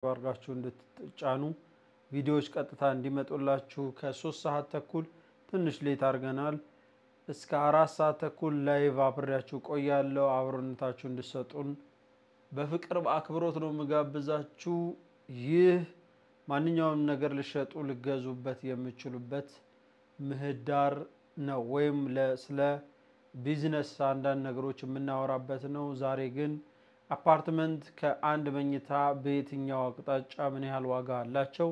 አድርጋችሁ እንድትጫኑ ቪዲዮዎች ቀጥታ እንዲመጡላችሁ ከ3 ሰዓት ተኩል ትንሽ ሌት አድርገናል እስከ 4 ሰዓት ተኩል ላይቭ አብሬያችሁ ቆያለሁ አብሮነታችሁ እንድትሰጡን በፍቅር በአክብሮት ነው መጋብዛችሁ ይህ ማንኛውም ነገር ልሸጡ ልገዙበት የምትችሉበት ምህዳር ነው ወይም ስለ ቢዝነስ አንዳንድ ነገሮች የምናወራበት ነው ዛሬ ግን አፓርትመንት ከአንድ መኝታ በየትኛው አቅጣጫ ምን ያህል ዋጋ አላቸው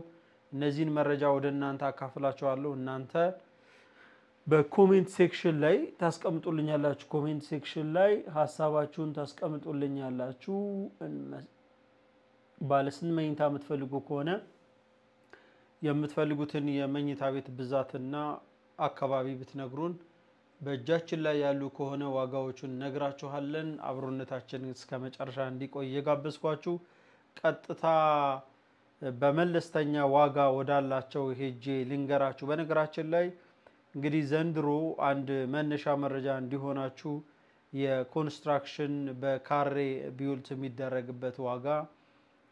እነዚህን መረጃ ወደ እናንተ አካፍላችኋለሁ እናንተ በኮሜንት ሴክሽን ላይ ታስቀምጡልኛላችሁ ኮሜንት ሴክሽን ላይ ሐሳባችሁን ታስቀምጡልኛላችሁ ባለስንት መኝታ የምትፈልጉ ከሆነ የምትፈልጉትን የመኝታ ቤት ብዛትና አካባቢ ብትነግሩን በእጃችን ላይ ያሉ ከሆነ ዋጋዎቹን ነግራችኋለን አብሮነታችን እስከመጨረሻ እንዲቆይ የጋበዝኳችሁ ቀጥታ በመለስተኛ ዋጋ ወዳላቸው ሄጄ ልንገራችሁ በነገራችን ላይ እንግዲህ ዘንድሮ አንድ መነሻ መረጃ እንዲሆናችሁ የኮንስትራክሽን በካሬ ቢውልት የሚደረግበት ዋጋ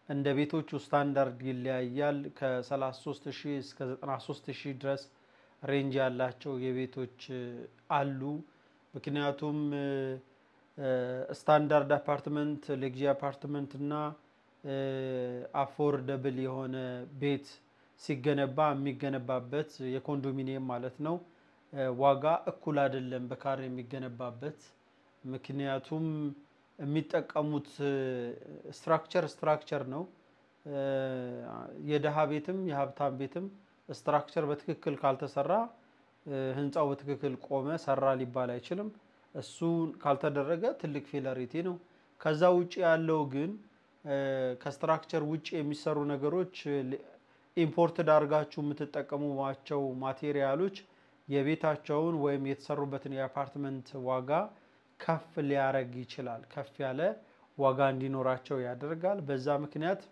እንደ ቤቶቹ ስታንዳርድ ይለያያል ከ33000 እስከ 93000 ድረስ ሬንጅ ያላቸው የቤቶች አሉ ምክንያቱም ስታንዳርድ አፓርትመንት ሌግጂ አፓርትመንት እና አፎርደብል የሆነ ቤት ሲገነባ የሚገነባበት የኮንዶሚኒየም ማለት ነው ዋጋ እኩል አይደለም በካሬ የሚገነባበት ምክንያቱም የሚጠቀሙት ስትራክቸር ነው የደሃ ቤትም የሀብታም ቤትም ስትራክቸር በትክክል ካልተሰራ ህንጻው በትክክል ቆመ ሰራ ሊባል አይችልም እሱ ካልተደረገ ትልቅ ፌለሪቲ ነው ከዛ ውጪ ያለው ግን ከስትራክቸር ውጪ የሚሰሩ ነገሮች ኢምፖርት ዳርጋችሁ የምትጠቀሙዋቸው ማቴሪያሎች የቤታቸውን ወይም የተሰሩበትን የአፓርትመንት ዋጋ ከፍ ሊያረግ ይችላል ከፍ ያለ ዋጋ እንዲኖራቸው ያደርጋል በዛ ምክንያት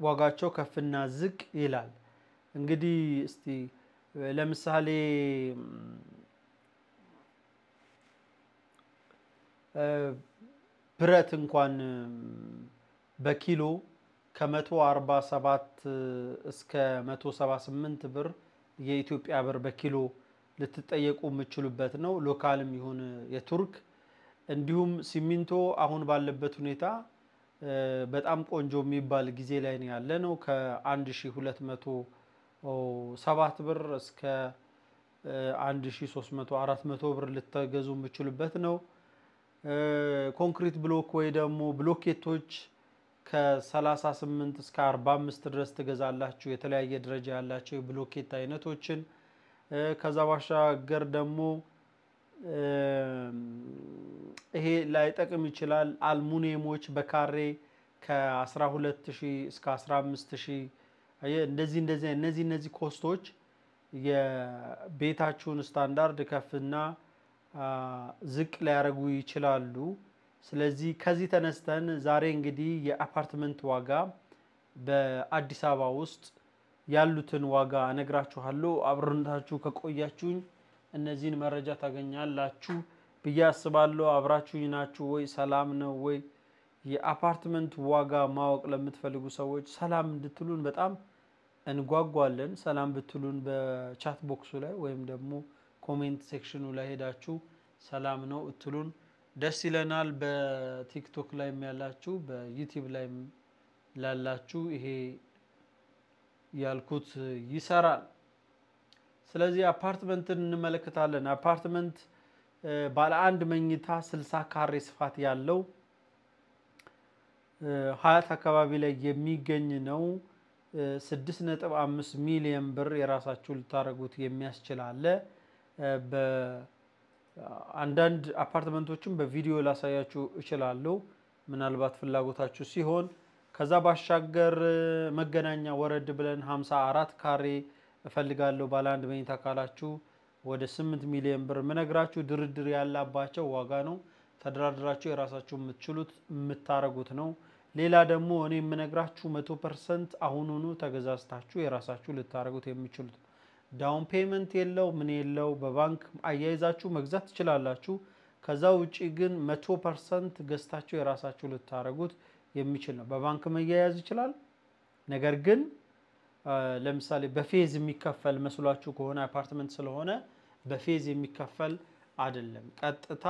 ዋጋቸው ከፍና ዝቅ ይላል እንግዲህ እስቲ ለምሳሌ ብረት እንኳን በኪሎ ከ147 እስከ 178 ብር የኢትዮጵያ ብር በኪሎ ልትጠየቁ የምትችሉበት ነው ሎካልም ይሁን የቱርክ እንዲሁም ሲሚንቶ አሁን ባለበት ሁኔታ በጣም ቆንጆ የሚባል ጊዜ ላይ ነው ያለነው ከ1207 ብር እስከ 1300 400 ብር ልትገዙ የምትችሉበት ነው ኮንክሪት ብሎክ ወይ ደግሞ ብሎኬቶች ከ38 እስከ 45 ድረስ ትገዛላችሁ የተለያየ ደረጃ ያላቸው የብሎኬት አይነቶችን ከዛ ባሻገር ደግሞ ይሄ ላይ ጠቅም ይችላል አልሙኒየሞች በካሬ ከ12000 እስከ 15000 እነዚህ ኮስቶች የቤታችሁን ስታንዳርድ ከፍና ዝቅ ሊያረጉ ይችላሉ ስለዚህ ከዚህ ተነስተን ዛሬ እንግዲህ የአፓርትመንት ዋጋ በአዲስ አበባ ውስጥ ያሉትን ዋጋ እነግራችኋለሁ አብሮነታችሁ ከቆያችሁኝ እነዚህን መረጃ ታገኛላችሁ በያስባለሁ አብራችሁኝ ናችሁ ወይ ሰላም ነው ወይ የአፓርትመንት ዋጋ ማወቅ ለምትፈልጉ ሰዎች ሰላም እንድትሉን በጣም እንጓጓለን ሰላም ብትሉን በቻት ቦክሱ ላይ ወይም ደግሞ ኮሜንት ሴክሽኑ ላይ ሄዳችሁ ሰላም ነው እትሉን ደስ ይለናል በቲክቶክ ላይም ያላችሁ በዩቲዩብ ላይም ላላችሁ ይሄ ያልኩት ይሰራል ስለዚህ አፓርትመንትን እንመለከታለን አፓርትመንት ባለ አንድ መኝታ 60 ካሬ ስፋት ያለው ሀያት አካባቢ ላይ የሚገኝ ነው 6.5 ሚሊዮን ብር የራሳችሁ ልታረጉት የሚያስችል አለ በአንዳንድ አፓርትመንቶችን በቪዲዮ ላሳያችሁ እችላለሁ ምናልባት ፍላጎታችሁ ሲሆን ከዛ ባሻገር መገናኛ ወረድ ብለን 54 ካሬ እፈልጋለሁ ባለ አንድ መኝታ ካላችሁ ወደ 8 ሚሊዮን ብር ምነግራችሁ ድርድር ያላባቸው ዋጋ ነው ተደራድራችሁ የራሳችሁ የምትችሉት የምታረጉት ነው ሌላ ደግሞ እኔ ምነግራችሁ 100% አሁኑኑ ተገዛዝታችሁ የራሳችሁ ልታረጉት የሚችሉት ዳውን ፔመንት የለው ምን የለው በባንክ አያይዛችሁ መግዛት ትችላላችሁ ከዛ ውጪ ግን 100% ገዝታችሁ የራሳችሁ ልታረጉት የሚችል ነው በባንክ መያያዝ ይችላል ነገር ግን ለምሳሌ በፌዝ የሚከፈል መስሏችሁ ከሆነ አፓርትመንት ስለሆነ በፌዝ የሚከፈል አይደለም ቀጥታ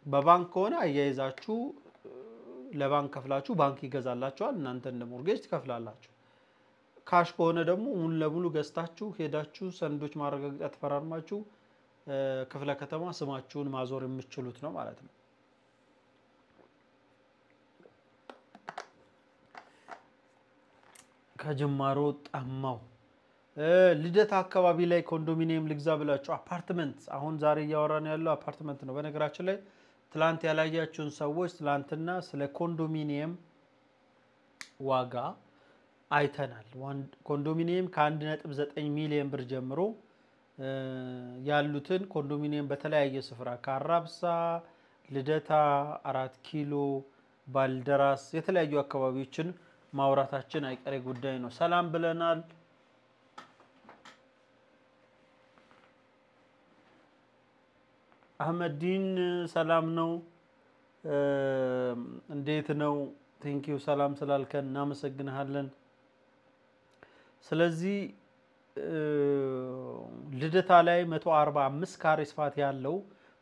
በባንክ ሆነ አያይዛችሁ ለባንክ ከፍላችሁ ባንክ ይገዛላችኋል እናንተ እንደ ሞርጌጅ ትከፍላላችሁ ካሽ ከሆነ ደግሞ ሙሉ ለሙሉ ገዝታችሁ ሄዳችሁ ሰንዶች ማረጋገጫ ተፈራርማችሁ ክፍለ ከተማ ስማችሁን ማዞር የምትችሉት ነው ማለት ነው ከጀማሮ ጣማው ልደታ አካባቢ ላይ ኮንዶሚኒየም ልግዛ ብላችሁ አፓርትመንት አሁን ዛሬ ያወራን ያለው አፓርትመንት ነው በነገራችን ላይ ትላንት ያላያችሁን ሰዎች ትላንትና ስለ ኮንዶሚኒየም ዋጋ አይተናል ኮንዶሚኒየም ከ1.9 ሚሊዮን ብር ጀምሮ ያሉትን ኮንዶሚኒየም በተለያየ ስፍራ ካራብሳ ልደታ 4 ኪሎ ባልደራስ የተለያዩ አካባቢዎችን ማውራታችን አይቀሬ ጉዳይ ነው ሰላም ብለናል አህመዲን ሰላም ነው እንዴት ነው ቴንክ ዩ ሰላም ስላልከን እናመሰግናለን ስለዚህ ልደታ ላይ 145 ካሬ ስፋት ያለው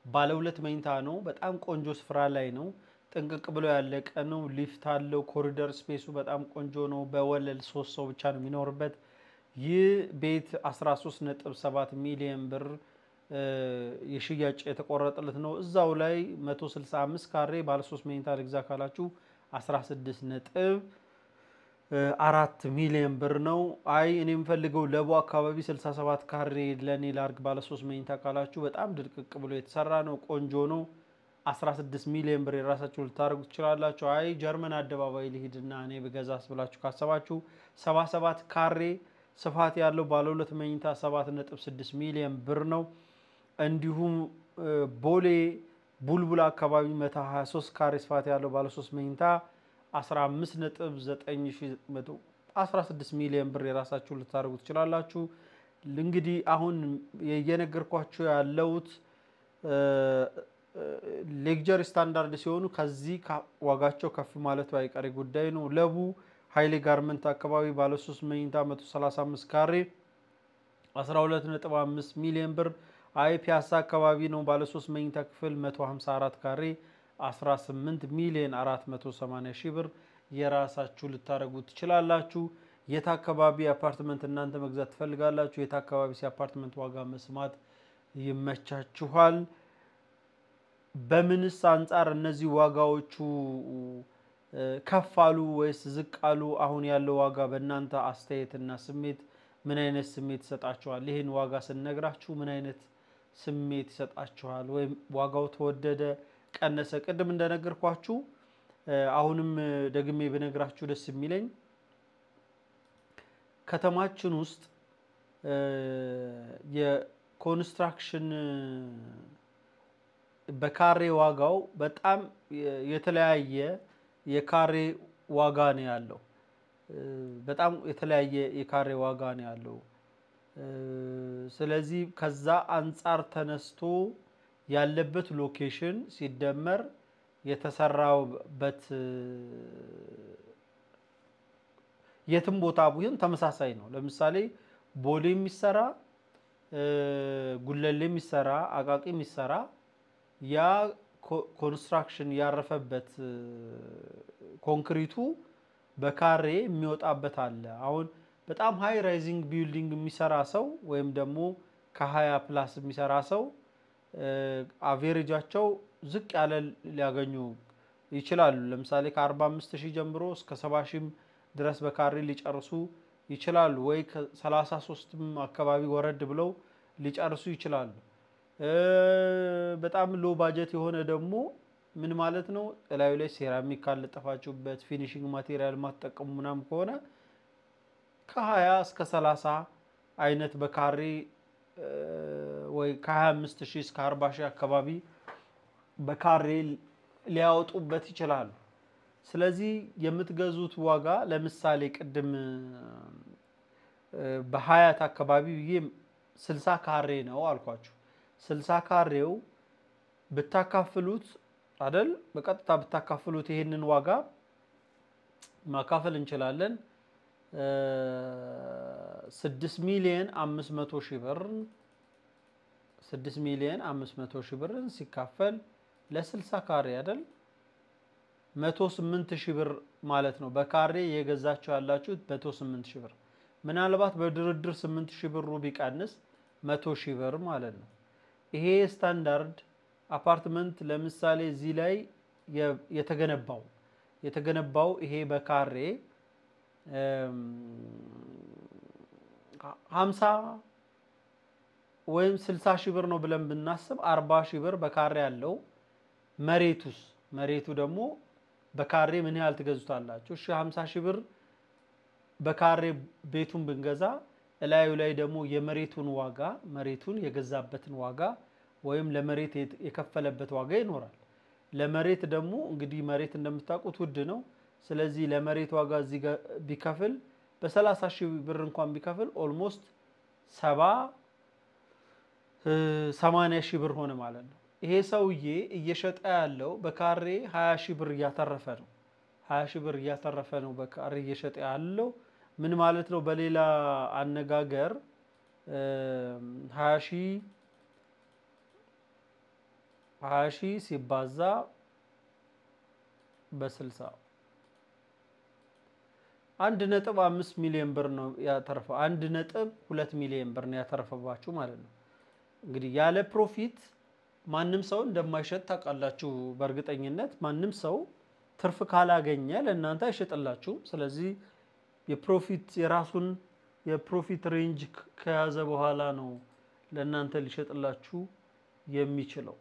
ባለ ሁለት መኝታ ነው በጣም ቆንጆ ስፍራ ላይ ነው ጥንቅቅ ብሎ ያለቀ ነው ሊፍት አለው ኮሪደር ስፔሱ በጣም ቆንጆ ነው በወለል 3 ሰው ብቻ ነው የሚኖርበት ይህ ቤት 13.7 ሚሊዮን ብር የሽያጭ የተቆረጠለት ነው እዛው ላይ 165 ካሬ ባለ 3 መኝታ ልግዛ ካላችሁ 16.4 ሚሊዮን ብር ነው አይ እኔም ፈልገው ለቡ አካባቢ 67 ካሬ ለኔ ላርግ ባለ 3 መኝታ ካላችሁ በጣም ድርቅቅ ብሎ የተሰራ ነው ቆንጆ ነው 16 ሚሊዮን ብር የራሳችሁ ልታረጉ ትችላላችሁ አይ ጀርመን አደባባይ ሊሄድና እኔ በገዛስ ብላችሁ ካሰባችሁ 77 ካሬ ስፋት ያለው ባለ ሁለት መኝታ 7.6 ሚሊዮን ብር ነው እንዲሁም ቦሌ ቡልቡላ አካባቢ 123 ካሬ ስፋት ያለው ባለ 3 መኝታ 15.916 ሚሊዮን ብር የራሳችሁ ልታረጉ ትችላላችሁ እንግዲህ አሁን የነገርኳችሁ ያለውት ሌክቸር ስታንዳርድ ሲሆኑ ከዚህ ዋጋቸው ከፍ ማለቱ አይቀሬ ጉዳይ ነው ለቡ ሃይሌ ጋርመንት አካባቢ ባለ 3 መኝታ 135 ካሬ 12.5 ሚሊዮን ብር አይ ፒያሳ አካባቢ ነው ባለ 3 መኝታ ክፍል 154 ካሬ 18 ሚሊዮን 480 ሺህ ብር የራሳችሁ ልታረጉ ትችላላችሁ የት አካባቢ አፓርትመንት እናንተ መግዛት ትፈልጋላችሁ የት አካባቢ ሲአፓርትመንት ዋጋ መስማት ይመቻችኋል በምንስ አንፃር እነዚህ ዋጋዎቹ ከፋሉ ወይስ ዝቃሉ አሁን ያለው ዋጋ በእናንተ አስተያየትና ስሜት ምን አይነት ስሜት ይሰጣችኋል ይሄን ዋጋ ስንነግራችሁ ምን አይነት ስሜት ይሰጣችኋል ወይ ዋጋው ተወደደ ቀነሰ ቀደም እንደነገርኳችሁ አሁንም ደግሜ በነግራችሁ ደስ የሚለኝ ከተማችን ውስጥ የኮንስትራክሽን በካሬ ዋጋው በጣም የተለያየ የካሬ ዋጋ ነው ያለው በጣም የተለያየ የካሬ ዋጋ ነው ያለው ስለዚህ ከዛ አንፃር ያለበት ሎኬሽን ሲደመር የተሰራበት የትም ቦታ ቢሆን ተመሳሳይ ነው ለምሳሌ ቦሌ የሚሰራ ጉለሌ የሚሰራ አቃቂ የሚሰራ ያ ኮንስትራክሽን ያረፈበት ኮንክሪቱ በካሬ የሚወጣበት አለ አሁን በጣም ሃይ ራይዚንግ ቢልዲንግ የሚሰራ ሰው ወይም ደግሞ ከ20 ፕላስ የሚሰራ ሰው አቨሬጃቸው ዝቅ ያለ ሊያገኙ ይችላሉ ለምሳሌ ከ45000 ጀምሮ እስከ 70000 ድረስ በካሬ ሊጨርሱ ይችላሉ ወይ ከ33 አካባቢ ወረድ ብለው ሊጨርሱ ይችላሉ በጣም ሎ ባጀት የሆነ ደግሞ ምን ማለት ነው እላዩ ላይ ሴራሚክ ካልጠፋችሁበት ፊኒሺንግ ማቴሪያል ማትጠቀሙ ምናም ከሆነ ከ20 እስከ 30 አይነት በካሬ ወይ ከ25000 እስከ 40000 አካባቢ በካሬ ሊያወጡበት ይችላል ስለዚህ የምትገዙት ዋጋ ለምሳሌ ቅድም በ20 አካባቢ 60 ካሬ ነው አልኳችሁ 60 ካሬው ብታካፍሉት አይደል በቀጥታ ብታካፍሉት ይሄንን ዋጋ ማካፈል እንችላለን 6 ሚሊዮን 500 ሺህ ብር 6 ሚሊዮን 500 ሺህ ብርን ሲካፈል ለ60 ካሬ አይደል 108 ሺህ ብር ማለት ነው በካሬ የገዛችሁ ያላችሁት 108 ሺህ ብር ምናልባት በድርድር 8 ሺህ ብሩ ቢቀንስ 100 ሺህ ብር ማለት ነው ይሄ ስታንዳርድ አፓርትመንት ለምሳሌ እዚህ ላይ የተገነባው ይሄ በካሬ 50 ወይም 60 ሺህ ብር ነው ብለን ብናስብ 40 ሺህ ብር በካሬ ያለው መሬቱ ደግሞ በካሬ ምን ያህል ትገዙታላችሁ እሺ 50 ሺህ ብር በካሬ ቤቱን ብንገዛ እላዩ ላይ ደግሞ የመሬቱን ዋጋ መሬቱን የገዛበትን ዋጋ ወይም ለመሬት የከፈለበት ዋጋ ይኖራል ለመሬት ደግሞ እንግዲህ መሬት እንደምታውቁት ውድ ነው ስለዚህ ለመሬት ዋጋ እዚህ ጋር ቢከፍል በ30 ሺህ ብር እንኳን ቢከፍል ኦልሞስት 80 ሺህ ብር ሆነ ማለት ነው ይሄ ሰውዬ እየሸጠ ያለው በካሬ 20 ሺህ ብር እያተረፈ ነው 20 ሺህ ብር እያተረፈ ነው በካሬ እየሸጠ ያለው ምን ማለት ነው በሌላ አነጋገር 20 ሺህ ሲባዛ በ60 1.5 ሚሊዮን ብር ነው ያተረፈው 1.2 ሚሊዮን ብር ነው ያተረፈባችሁ ማለት ነው እንግዲህ ያለ ፕሮፊት ማንንም ሰው እንደማይሸጥ ታውቃላችሁ በእርግጠኝነት ማንንም ሰው ትርፍ ካላገኘ ለእናንተ አይሸጥላችሁ ስለዚህ የፕሮፊት የራሱን የፕሮፊት ሬንጅ ከያዘ በኋላ ነው ለእናንተ ሊሸጥላችሁ የሚችለው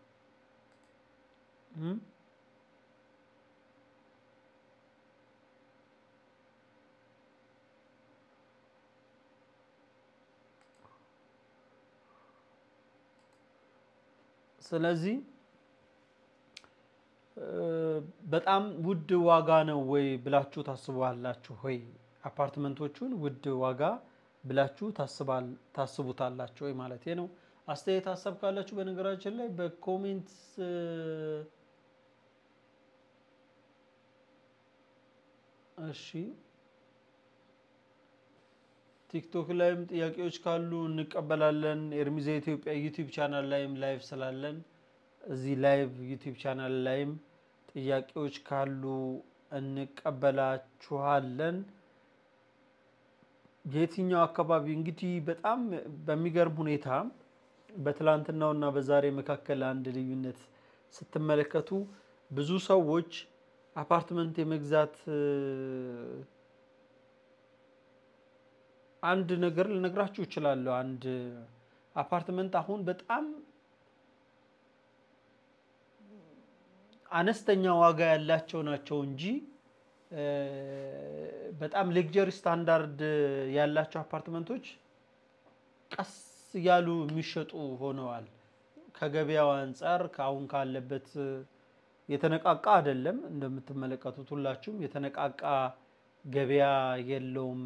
ስለዚህ በጣም ውድ ዋጋ ነው ወይ ብላችሁ ታስባላችሁ ወይ አፓርትመንቶቹን ውድ ዋጋ ብላችሁ ታስቡታላችሁ ወይ ማለት ነው አስተያየት ሐሳብ ካላችሁ በነገራችን ላይ በኮሜንት እሺ ቲክቶክ ላይም ጥያቄዎች ካሉ እንቀበላለን ኤርሚዛ ኢትዮጵያ ዩቲዩብ ቻናል ላይም ላይቭ ስላለን እዚህ ላይቭ ዩቲዩብ ቻናል ላይም ጥያቄዎች ካሉ እንቀበላችኋለን የትኛው አካባቢ እንግዲህ በጣም በሚገርም ሁኔታ በትላንትናውና በዛሬ መካከል አንድ ልዩነት ስትመለከቱ ብዙ ሰዎች አፓርትመንት የመግዛት አንድ ነገር ልነግራችሁ እችላለሁ አንድ አፓርትመንት አሁን በጣም አነስተኛ ዋጋ ያላቸው ናቸው እንጂ በጣም ሌክቸሪ ስታንዳርድ ያላቸው አፓርትመንቶች ቀስ ያሉ የሚሸጡ ሆነዋል ከገበያው አንፃር ካሁን ካለበት የተነቃቃ አይደለም እንደምትመለከቱት ሁላችሁም የተነቃቃ ገበያ የለውም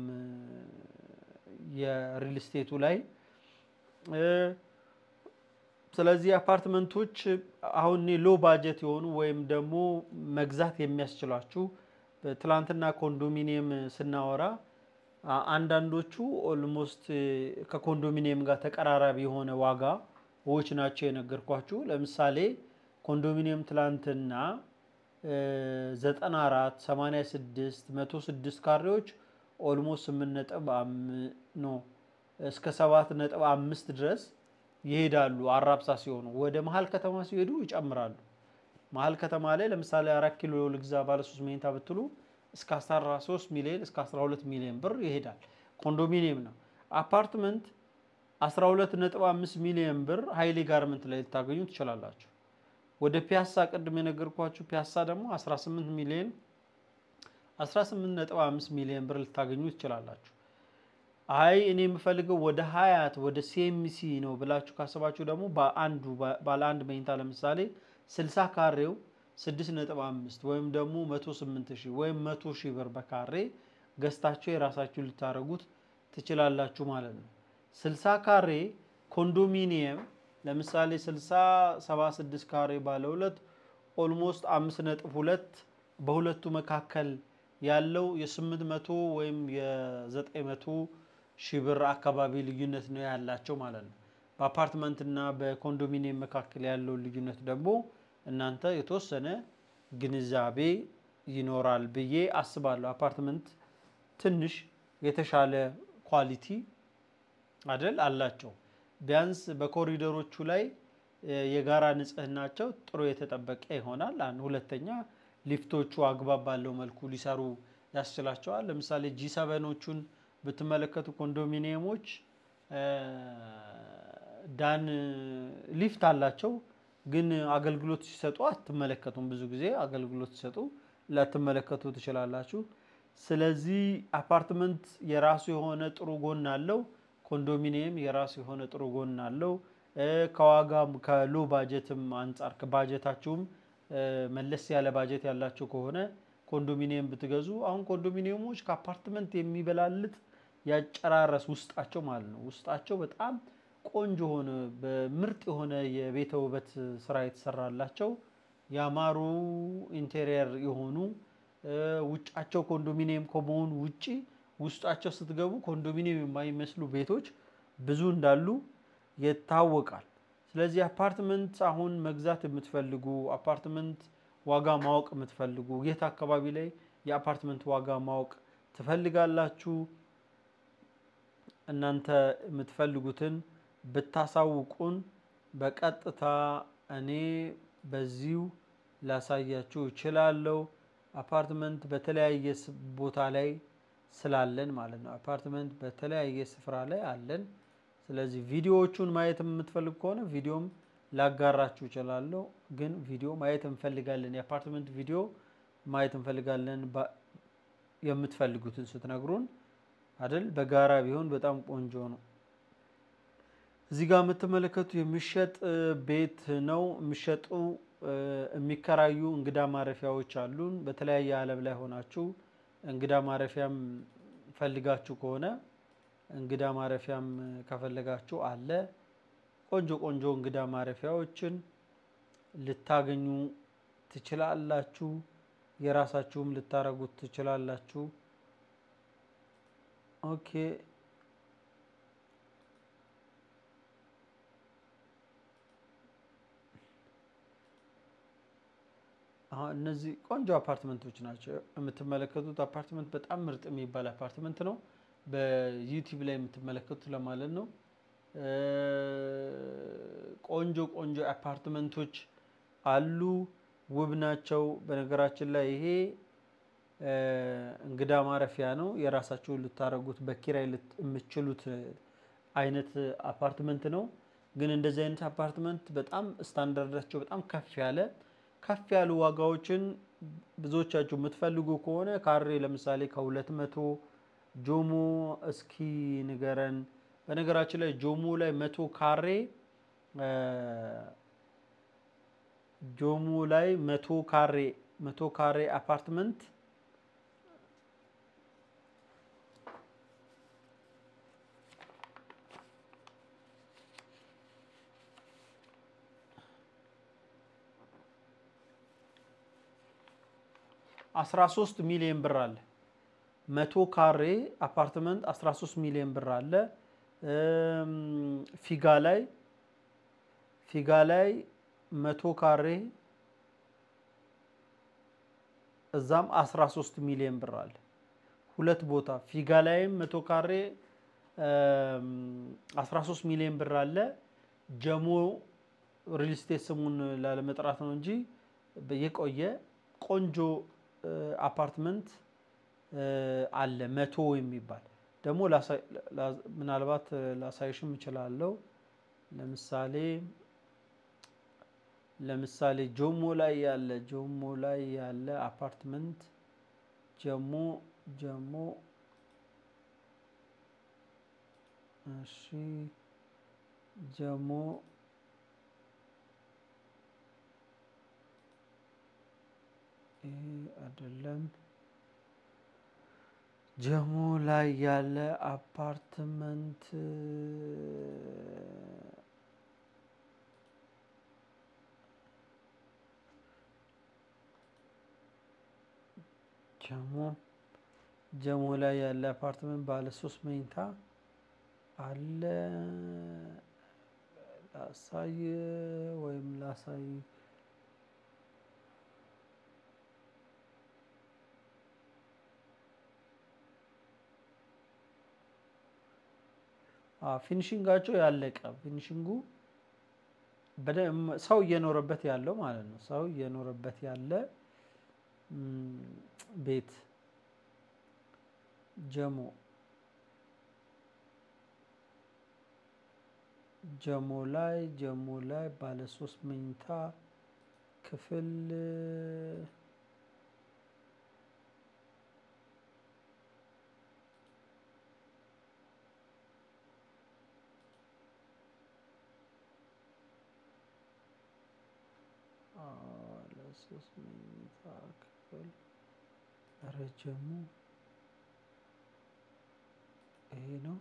የሪል ስቴቱ ላይ ስለዚህ አፓርትመንቶች አሁን ሎ ባጀት የሆኑ ወይም ደግሞ መግዛት የሚያስችላችሁ በትላንትና ኮንዶሚኒየም ስናወራ አንዳንዶቹ ኦልሞስት ከኮንዶሚኒየም ጋር ተቀራራቢ የሆነ ዋጋዎች ናቸው የነገርኳችሁ ለምሳሌ ኮንዶሚኒየም ትላንትና 94 86 106 ካሬዎች ኦልሞስት 8.5 ነው እስከ 7.5 ድረስ ይሄዳሉ አራብሳ ሲሆኑ ወደ መሃል ከተማ ሲሄዱ ይጨምራሉ መሃል ከተማ ላይ ለምሳሌ 4 ኪሎ ልግዛ ባለ 3 መኝታ ብትሉ እስከ 13 ሚሊዮን እስከ 12 ሚሊዮን ብር ይሄዳል ኮንዶሚኒየም ነው አፓርትመንት 12.5 ሚሊዮን ብር ሃይሊ ጋርመንት ላይ ልታገኙ ትችላላችሁ ወደ ፒያሳ ቀድም የነገርኳችሁ ፒያሳ ደግሞ 18 ሚሊዮን 18.5 ሚሊዮን ብር ልታገኙ ትችላላችሁ አይ እኔ የምፈልገው ወደ ሀያት ወደ ሲኤምሲ ነው ብላችሁ ካሰባችሁ ደግሞ ባለ አንድ መኝታ ለምሳሌ 60 ካሬው 6.5 ወይም ደግሞ 108,000 ወይም 100,000 ብር በካሬ ገዝታችሁ የራሳችሁ ልታረጉት ትችላላችሁ ማለት ነው 60 ካሬ ኮንዶሚኒየም ለምሳሌ 60 76 ካሬ ባለ ሁለት ኦልሞስት 5.2 በሁለቱ መካከል ያለው የ800 ወይም የ900 ሺህ ብር አካባቢ ልዩነት ነው ያላቸው ማለት ነው። በአፓርትመንት እና በኮንዶሚኒየም መካከል ያለው ልዩነት ደግሞ እናንተ የተወሰነ ግንዛቤ ይኖራል ብዬ አስባለሁ። አፓርትመንት ትንሽ የተሻለ ኳሊቲ አይደል አላቸው። ቢያንስ በኮሪደሮቹ ላይ የጋራ ንጽህናቸው ጥሩ የተጠበቀ ይሆናል። ሁለተኛ ሊፍቶቹ አግባብ ባለው መልኩ ሊሰሩ ያስችላቸዋል። ለምሳሌ ጂ7ዎቹን ብትመለከቱ ኮንዶሚኒየሞች ዳን ሊፍት አላቸው፣ ግን አገልግሎት ሲሰጡ አትመለከቱም። ብዙ ጊዜ አገልግሎት ሲሰጡ ላትመለከቱ ትችላላችሁ። ስለዚህ አፓርትመንት የራሱ የሆነ ጥሩ ጎን አለው፣ ኮንዶሚኒየም የራሱ የሆነ ጥሩ ጎን አለው። ከዋጋም ከሎ ባጀትም አንፃር ከባጀታችሁም መለስ ያለ ባጀት ያላችሁ ከሆነ ኮንዶሚኒየም ብትገዙ፣ አሁን ኮንዶሚኒየሞች ከአፓርትመንት የሚበላልጥ ያጨራረስ ውስጣቸው ማለት ነው። ውስጣቸው በጣም ቆንጆ ሆነ በምርጥ የሆነ የቤተ ውበት ስራ የተሰራላቸው ያማሩ ኢንቴሪየር የሆኑ ውጫቸው ኮንዶሚኒየም ከመሆኑ ውጪ ውስጣቸው ስትገቡ ኮንዶሚኒየም የማይመስሉ ቤቶች ብዙ እንዳሉ ይታወቃል። ስለዚህ አፓርትመንት አሁን መግዛት የምትፈልጉ፣ አፓርትመንት ዋጋ ማወቅ የምትፈልጉ፣ የት አካባቢ ላይ የአፓርትመንት ዋጋ ማወቅ ትፈልጋላችሁ? እናንተ የምትፈልጉትን ብታሳውቁን በቀጥታ እኔ በዚሁ ላሳያችሁ እችላለሁ። አፓርትመንት በተለያየ ቦታ ላይ ስላለን ማለት ነው። አፓርትመንት በተለያየ ስፍራ ላይ አለን። ስለዚህ ቪዲዮዎቹን ማየት የምትፈልጉ ከሆነ ቪዲዮም ላጋራችሁ እችላለሁ። ግን ቪዲዮ ማየት እንፈልጋለን፣ የአፓርትመንት ቪዲዮ ማየት እንፈልጋለን የምትፈልጉትን ስትነግሩን አይደል? በጋራ ቢሆን በጣም ቆንጆ ነው። እዚህ ጋር የምትመለከቱ የሚሸጥ ቤት ነው። የሚሸጡ የሚከራዩ እንግዳ ማረፊያዎች አሉን። በተለያየ ዓለም ላይ ሆናችሁ እንግዳ ማረፊያም ፈልጋችሁ ከሆነ እንግዳ ማረፊያም ከፈለጋችሁ አለ። ቆንጆ ቆንጆ እንግዳ ማረፊያዎችን ልታገኙ ትችላላችሁ። የራሳችሁም ልታረጉት ትችላላችሁ። ኦኬ እነዚህ ቆንጆ አፓርትመንቶች ናቸው የምትመለከቱት። አፓርትመንት በጣም ምርጥ የሚባል አፓርትመንት ነው። በዩቲዩብ ላይ የምትመለከቱት ለማለት ነው። ቆንጆ ቆንጆ አፓርትመንቶች አሉ፣ ውብ ናቸው። በነገራችን ላይ ይሄ እንግዳ ማረፊያ ነው። የራሳችሁን ልታረጉት በኪራይ የምትችሉት አይነት አፓርትመንት ነው። ግን እንደዚህ አይነት አፓርትመንት በጣም ስታንዳርዳቸው በጣም ከፍ ያሉ ዋጋዎችን ብዙዎቻችሁ የምትፈልጉ ከሆነ ካሬ ለምሳሌ ከ200 ጆሞ እስኪ ንገረን። በነገራችን ላይ ጆሞ ላይ 100 ካሬ ጆሞ ላይ 100 ካሬ አፓርትመንት 13 ሚሊዮን ብር አለ። 100 ካሬ አፓርትመንት 13 ሚሊዮን ብር አለ። ፊጋ ላይ 100 ካሬ እዛም 13 ሚሊዮን ብር አለ። ሁለት ቦታ ፊጋ ላይም 100 ካሬ 13 ሚሊዮን ብር አለ። ጀሞ ሪል ስቴት ስሙን ላለመጥራት ነው እንጂ የቆየ ቆንጆ አፓርትመንት አለ 100 የሚባል ደግሞ ምናልባት ላሳይሽም እችላለሁ። ለምሳሌ ጆሞ ላይ ያለ አፓርትመንት ጀሞ እሺ ጀሞ አይደለም። ጀሞ ላይ ያለ አፓርትመንት ጀሞ ላይ ያለ አፓርትመንት ባለ 3 መኝታ አለ። ላሳይ ወይም ላሳይ ፊኒሺንጋቸው ያለቀ ፊኒሺንጉ ሰው እየኖረበት ያለው ማለት ነው። ሰው እየኖረበት ያለ ቤት ጀሞ ላይ ባለ 3 መኝታ ክፍል ለ3 መኝታ ክፍል ረጀሙ ይሄ ነው።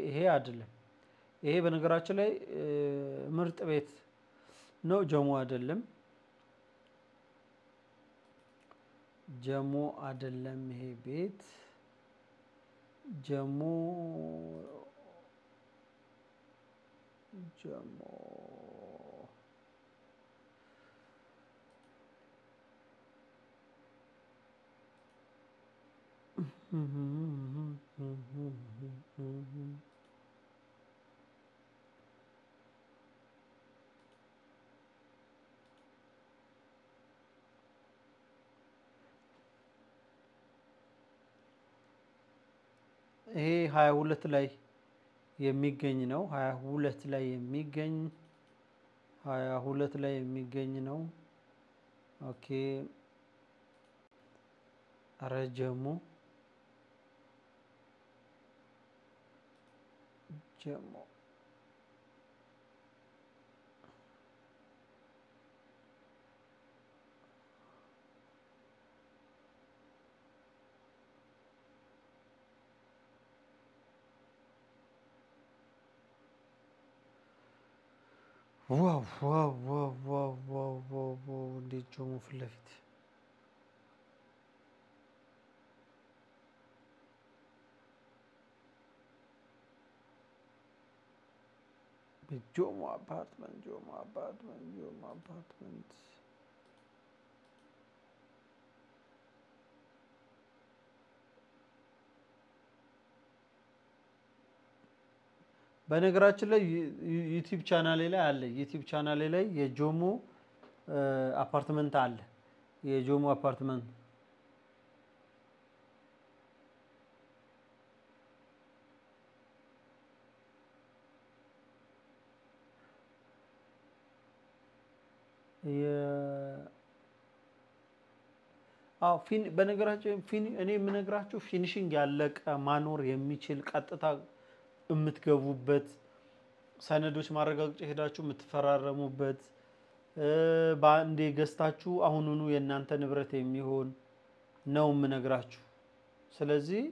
ይሄ አይደለም። ይሄ በነገራችን ላይ ምርጥ ቤት ነው። ጀሞ አይደለም። ይሄ ቤት ጀሞ ይሄ 22 ላይ የሚገኝ ነው። 22 ላይ የሚገኝ ነው። ኦኬ ረጀሙ ዋው እንዴት ጀሞ ፊት ለፊት ጆሞ አፓርትመንት በነገራችን ላይ ዩቲዩብ ቻናሌ ላይ አለ። ዩቲዩብ ቻናሌ ላይ የጆሞ አፓርትመንት አለ። የጆሞ አፓርትመንት በነገራችን እኔ የምነግራችሁ ፊኒሺንግ ያለቀ ማኖር የሚችል ቀጥታ የምትገቡበት ሰነዶች ማረጋገጫ ሄዳችሁ የምትፈራረሙበት በአንዴ ገዝታችሁ አሁኑኑ የእናንተ ንብረት የሚሆን ነው የምነግራችሁ። ስለዚህ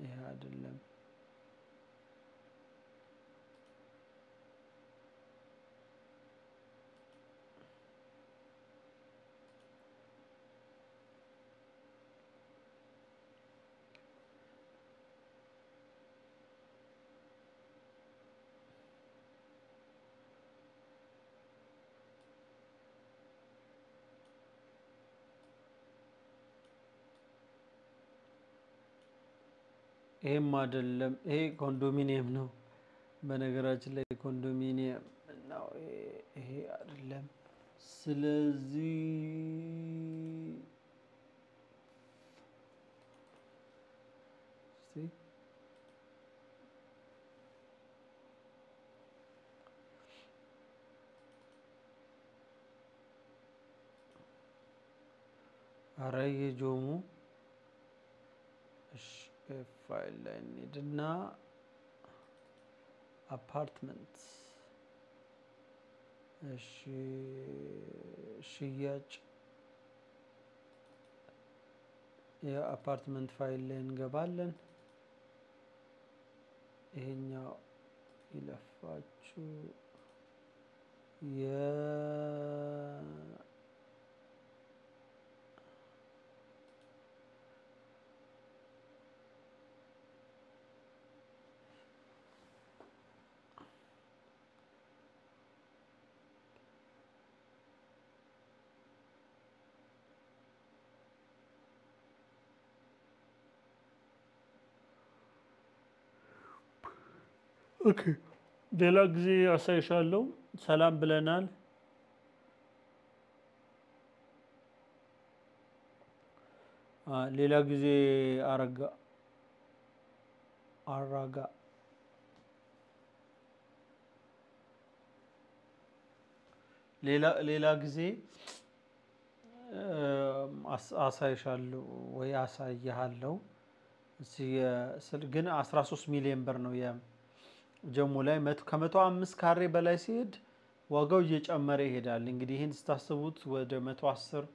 ይሄ አይደለም። ይሄም አይደለም። ይሄ ኮንዶሚኒየም ነው። በነገራችን ላይ ኮንዶሚኒየም ነው። ይሄ አይደለም። ስለዚህ እስቲ አራይ ጆሙ እሺ ፋይል ላይ እንሂድና አፓርትመንት እሺ ሽያጭ የአፓርትመንት ፋይል ላይ እንገባለን ይሄኛው ይለፋችሁ ኦኬ ሌላ ጊዜ አሳይሻለሁ ሰላም ብለናል ሌላ ጊዜ አራጋ ሌላ ጊዜ አሳይሻለሁ ወይ አሳይሃለሁ ግን 13 ሚሊዮን ብር ነው ጀሙ ላይ ከ105 ካሬ በላይ ሲሄድ ዋጋው እየጨመረ ይሄዳል እንግዲህ ይሄን ስታስቡት ወደ 110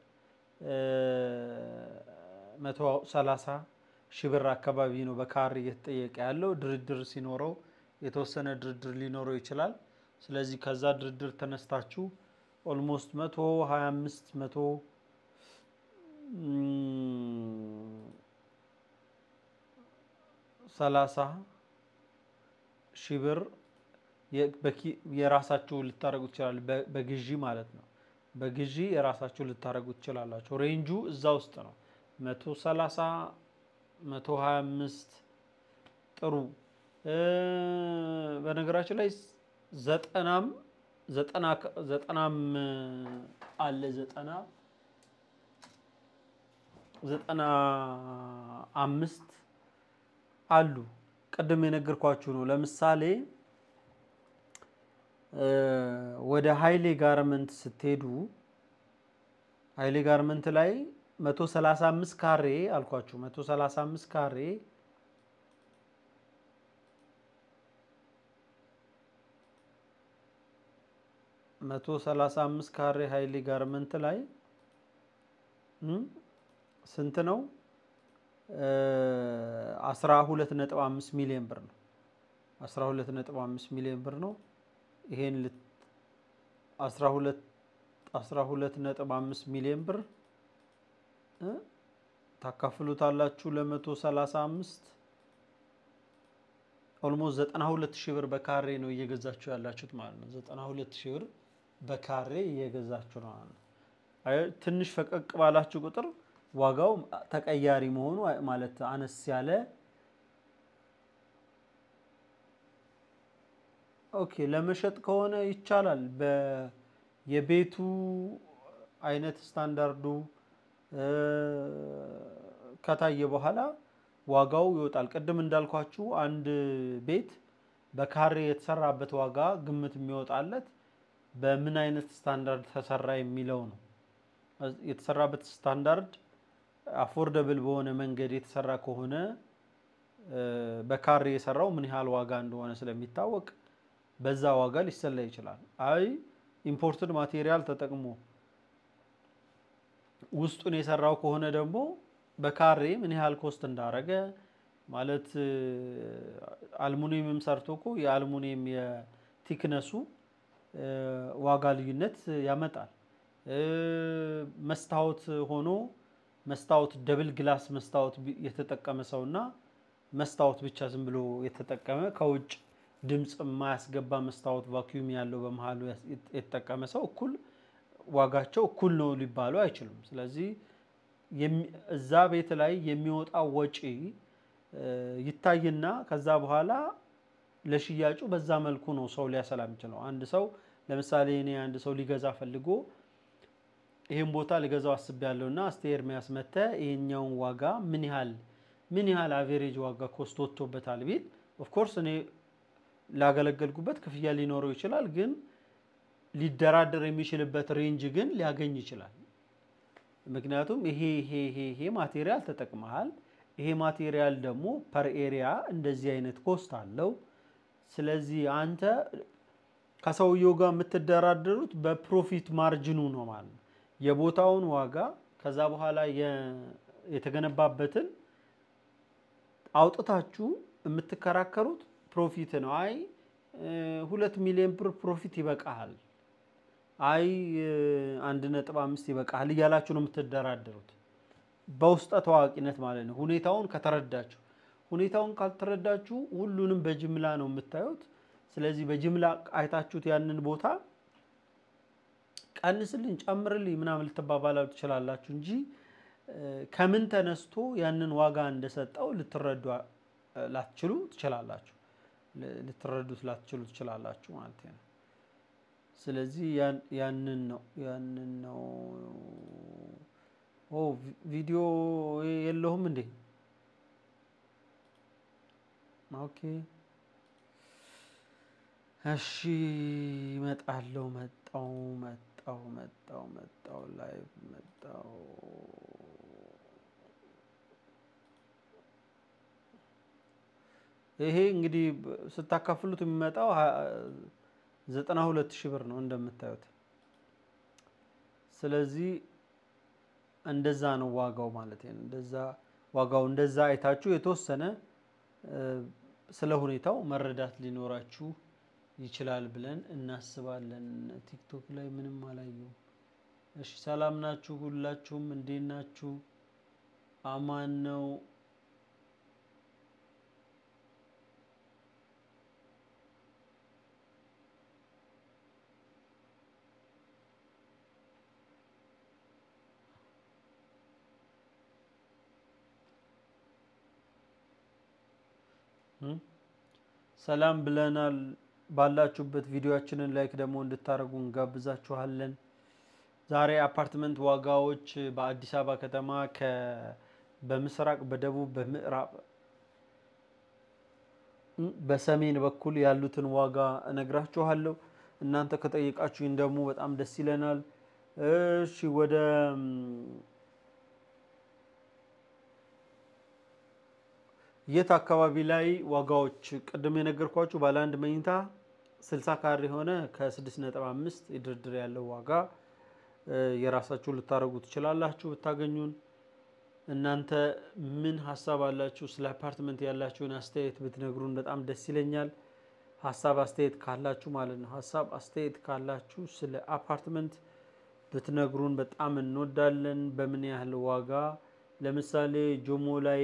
130 ሺህ ብር አካባቢ ነው በካሬ እየተጠየቀ ያለው ድርድር ሲኖረው የተወሰነ ድርድር ሊኖረው ይችላል ስለዚህ ከዛ ድርድር ተነስታችሁ ኦልሞስት 125 130 ሺህ ብር የራሳችሁ ልታረጉት ይችላል በግዢ ማለት ነው በግዢ የራሳችሁ ልታረጉት ይችላልላችሁ ሬንጁ እዛ ውስጥ ነው 130 125 ጥሩ በነገራችን ላይ 90 አለ 95 አሉ ቀደም የነገርኳችሁ ነው ለምሳሌ ወደ ሃይሌ ጋርመንት ስትሄዱ ሃይሌ ጋርመንት ላይ 135 ካሬ አልኳችሁ 135 ካሬ 135 ካሬ ሃይሌ ጋርመንት ላይ ስንት ነው 12.5 ሚሊዮን ብር ነው 12.5 ሚሊዮን ብር ነው ይሄን 12.5 ሚሊዮን ብር ታካፍሉታላችሁ ለ135 ኦልሞስት 92000 ብር በካሬ ነው እየገዛችሁ ያላችሁት ማለት ነው 92000 ብር በካሬ እየገዛችሁ ነው ትንሽ ፈቀቅ ባላችሁ ቁጥር ዋጋው ተቀያሪ መሆኑ ማለት አነስ ያለ ኦኬ ለመሸጥ ከሆነ ይቻላል የቤቱ አይነት ስታንዳርዱ ከታየ በኋላ ዋጋው ይወጣል ቀደም እንዳልኳችሁ አንድ ቤት በካሬ የተሰራበት ዋጋ ግምት የሚወጣለት በምን አይነት ስታንዳርድ ተሰራ የሚለው ነው የተሰራበት ስታንዳርድ አፎርደብል በሆነ መንገድ የተሰራ ከሆነ በካሬ የሰራው ምን ያህል ዋጋ እንደሆነ ስለሚታወቅ በዛ ዋጋ ሊሰላ ይችላል አይ ኢምፖርትድ ማቴሪያል ተጠቅሞ ውስጡን የሰራው ከሆነ ደግሞ በካሬ ምን ያህል ኮስት እንዳረገ ማለት አልሙኒየምም ሰርቶኮ የአልሙኒየም የቲክነሱ ዋጋ ልዩነት ያመጣል መስታወት ሆኖ መስታወት ደብል ግላስ መስታወት የተጠቀመ ሰውና መስታወት ብቻ ዝም ብሎ የተጠቀመ ከውጭ ድምጽ የማያስገባ መስታወት ቫኩዩም ያለው በመሃሉ የተጠቀመ ሰው እኩል ዋጋቸው እኩል ነው ሊባሉ አይችልም ስለዚህ እዛ ቤት ላይ የሚወጣው ወጪ ይታይና ከዛ በኋላ ለሽያጩ በዛ መልኩ ነው ሰው ሊያሰላም ይችላል አንድ ሰው ለምሳሌ እኔ አንድ ሰው ሊገዛ ፈልጎ ይሄን ቦታ ሊገዛው አስቤያለሁና አስቴር ሚያስመተ ይሄኛውን ዋጋ ምን ያህል ምን ያህል አቨሬጅ ዋጋ ኮስት ወጥቶበታል ቢል ኦፍ ኮርስ እኔ ላገለገልኩበት ክፍያ ሊኖረው ይችላል ግን ሊደራደር የሚችልበት ሬንጅ ግን ሊያገኝ ይችላል ምክንያቱም ይሄ ማቴሪያል ተጠቅመሃል ይሄ ማቴሪያል ደግሞ ፐር ኤሪያ እንደዚህ አይነት ኮስት አለው ስለዚህ አንተ ከሰውየው ጋር የምትደራደሩት በፕሮፊት ማርጂኑ ነው ማለት ነው የቦታውን ዋጋ ከዛ በኋላ የተገነባበትን አውጥታችሁ የምትከራከሩት ፕሮፊት ነው አይ 2 ሚሊዮን ብር ፕሮፊት ይበቃሃል አይ 1.5 ይበቃሃል እያላችሁ ነው የምትደራደሩት በውስጠ ተዋቂነት ማለት ነው ሁኔታውን ከተረዳችሁ ሁኔታውን ካልተረዳችሁ ሁሉንም በጅምላ ነው የምታዩት ስለዚህ በጅምላ አይታችሁት ያንን ቦታ ቀንስልኝ ጨምርልኝ ምናምን ልትባባላሉ ትችላላችሁ እንጂ ከምን ተነስቶ ያንን ዋጋ እንደሰጠው ልትረዱ ላትችሉ ትችላላችሁ ልትረዱት ላትችሉ ትችላላችሁ ማለት ነው ስለዚህ ያንን ነው ቪዲዮ የለውም እንዴ ኦኬ እሺ መጣው ላይቭ መጣው ይሄ እንግዲህ ስታካፍሉት የሚመጣው 92000 ብር ነው እንደምታዩት ስለዚህ እንደዛ ነው ዋጋው ማለት ነው እንደዛ አይታችሁ የተወሰነ ስለ ሁኔታው መረዳት ሊኖራችሁ ይችላል ብለን እናስባለን ቲክቶክ ላይ ምንም አላየው እሺ ሰላም ናችሁ ሁላችሁም እንዴት ናችሁ አማን ነው ሰላም ብለናል ባላችሁበት ቪዲዮአችንን ላይክ ደግሞ እንድታረጉ እንጋብዛችኋለን ዛሬ አፓርትመንት ዋጋዎች በአዲስ አበባ ከተማ በምስራቅ በደቡብ በምዕራብ በሰሜን በኩል ያሉትን ዋጋ እነግራችኋለሁ እናንተ ከጠየቃችሁኝ ደግሞ በጣም ደስ ይለናል እሺ ወደ የት አካባቢ ላይ ዋጋዎች ቀደም የነገርኳችሁ ባለ አንድ መኝታ 60 ካሬ ሆነ ከ6.5 ድርድር ያለው ዋጋ የራሳችሁ ልታረጉ ትችላላችሁ ብታገኙን እናንተ ምን ሐሳብ አላችሁ ስለ አፓርትመንት ያላችሁን አስተያየት ብትነግሩን በጣም ደስ ይለኛል ሐሳብ አስተያየት ካላችሁ ማለት ነው ሐሳብ አስተያየት ካላችሁ ስለ አፓርትመንት ብትነግሩን በጣም እንወዳለን በምን ያህል ዋጋ ለምሳሌ ጆሞ ላይ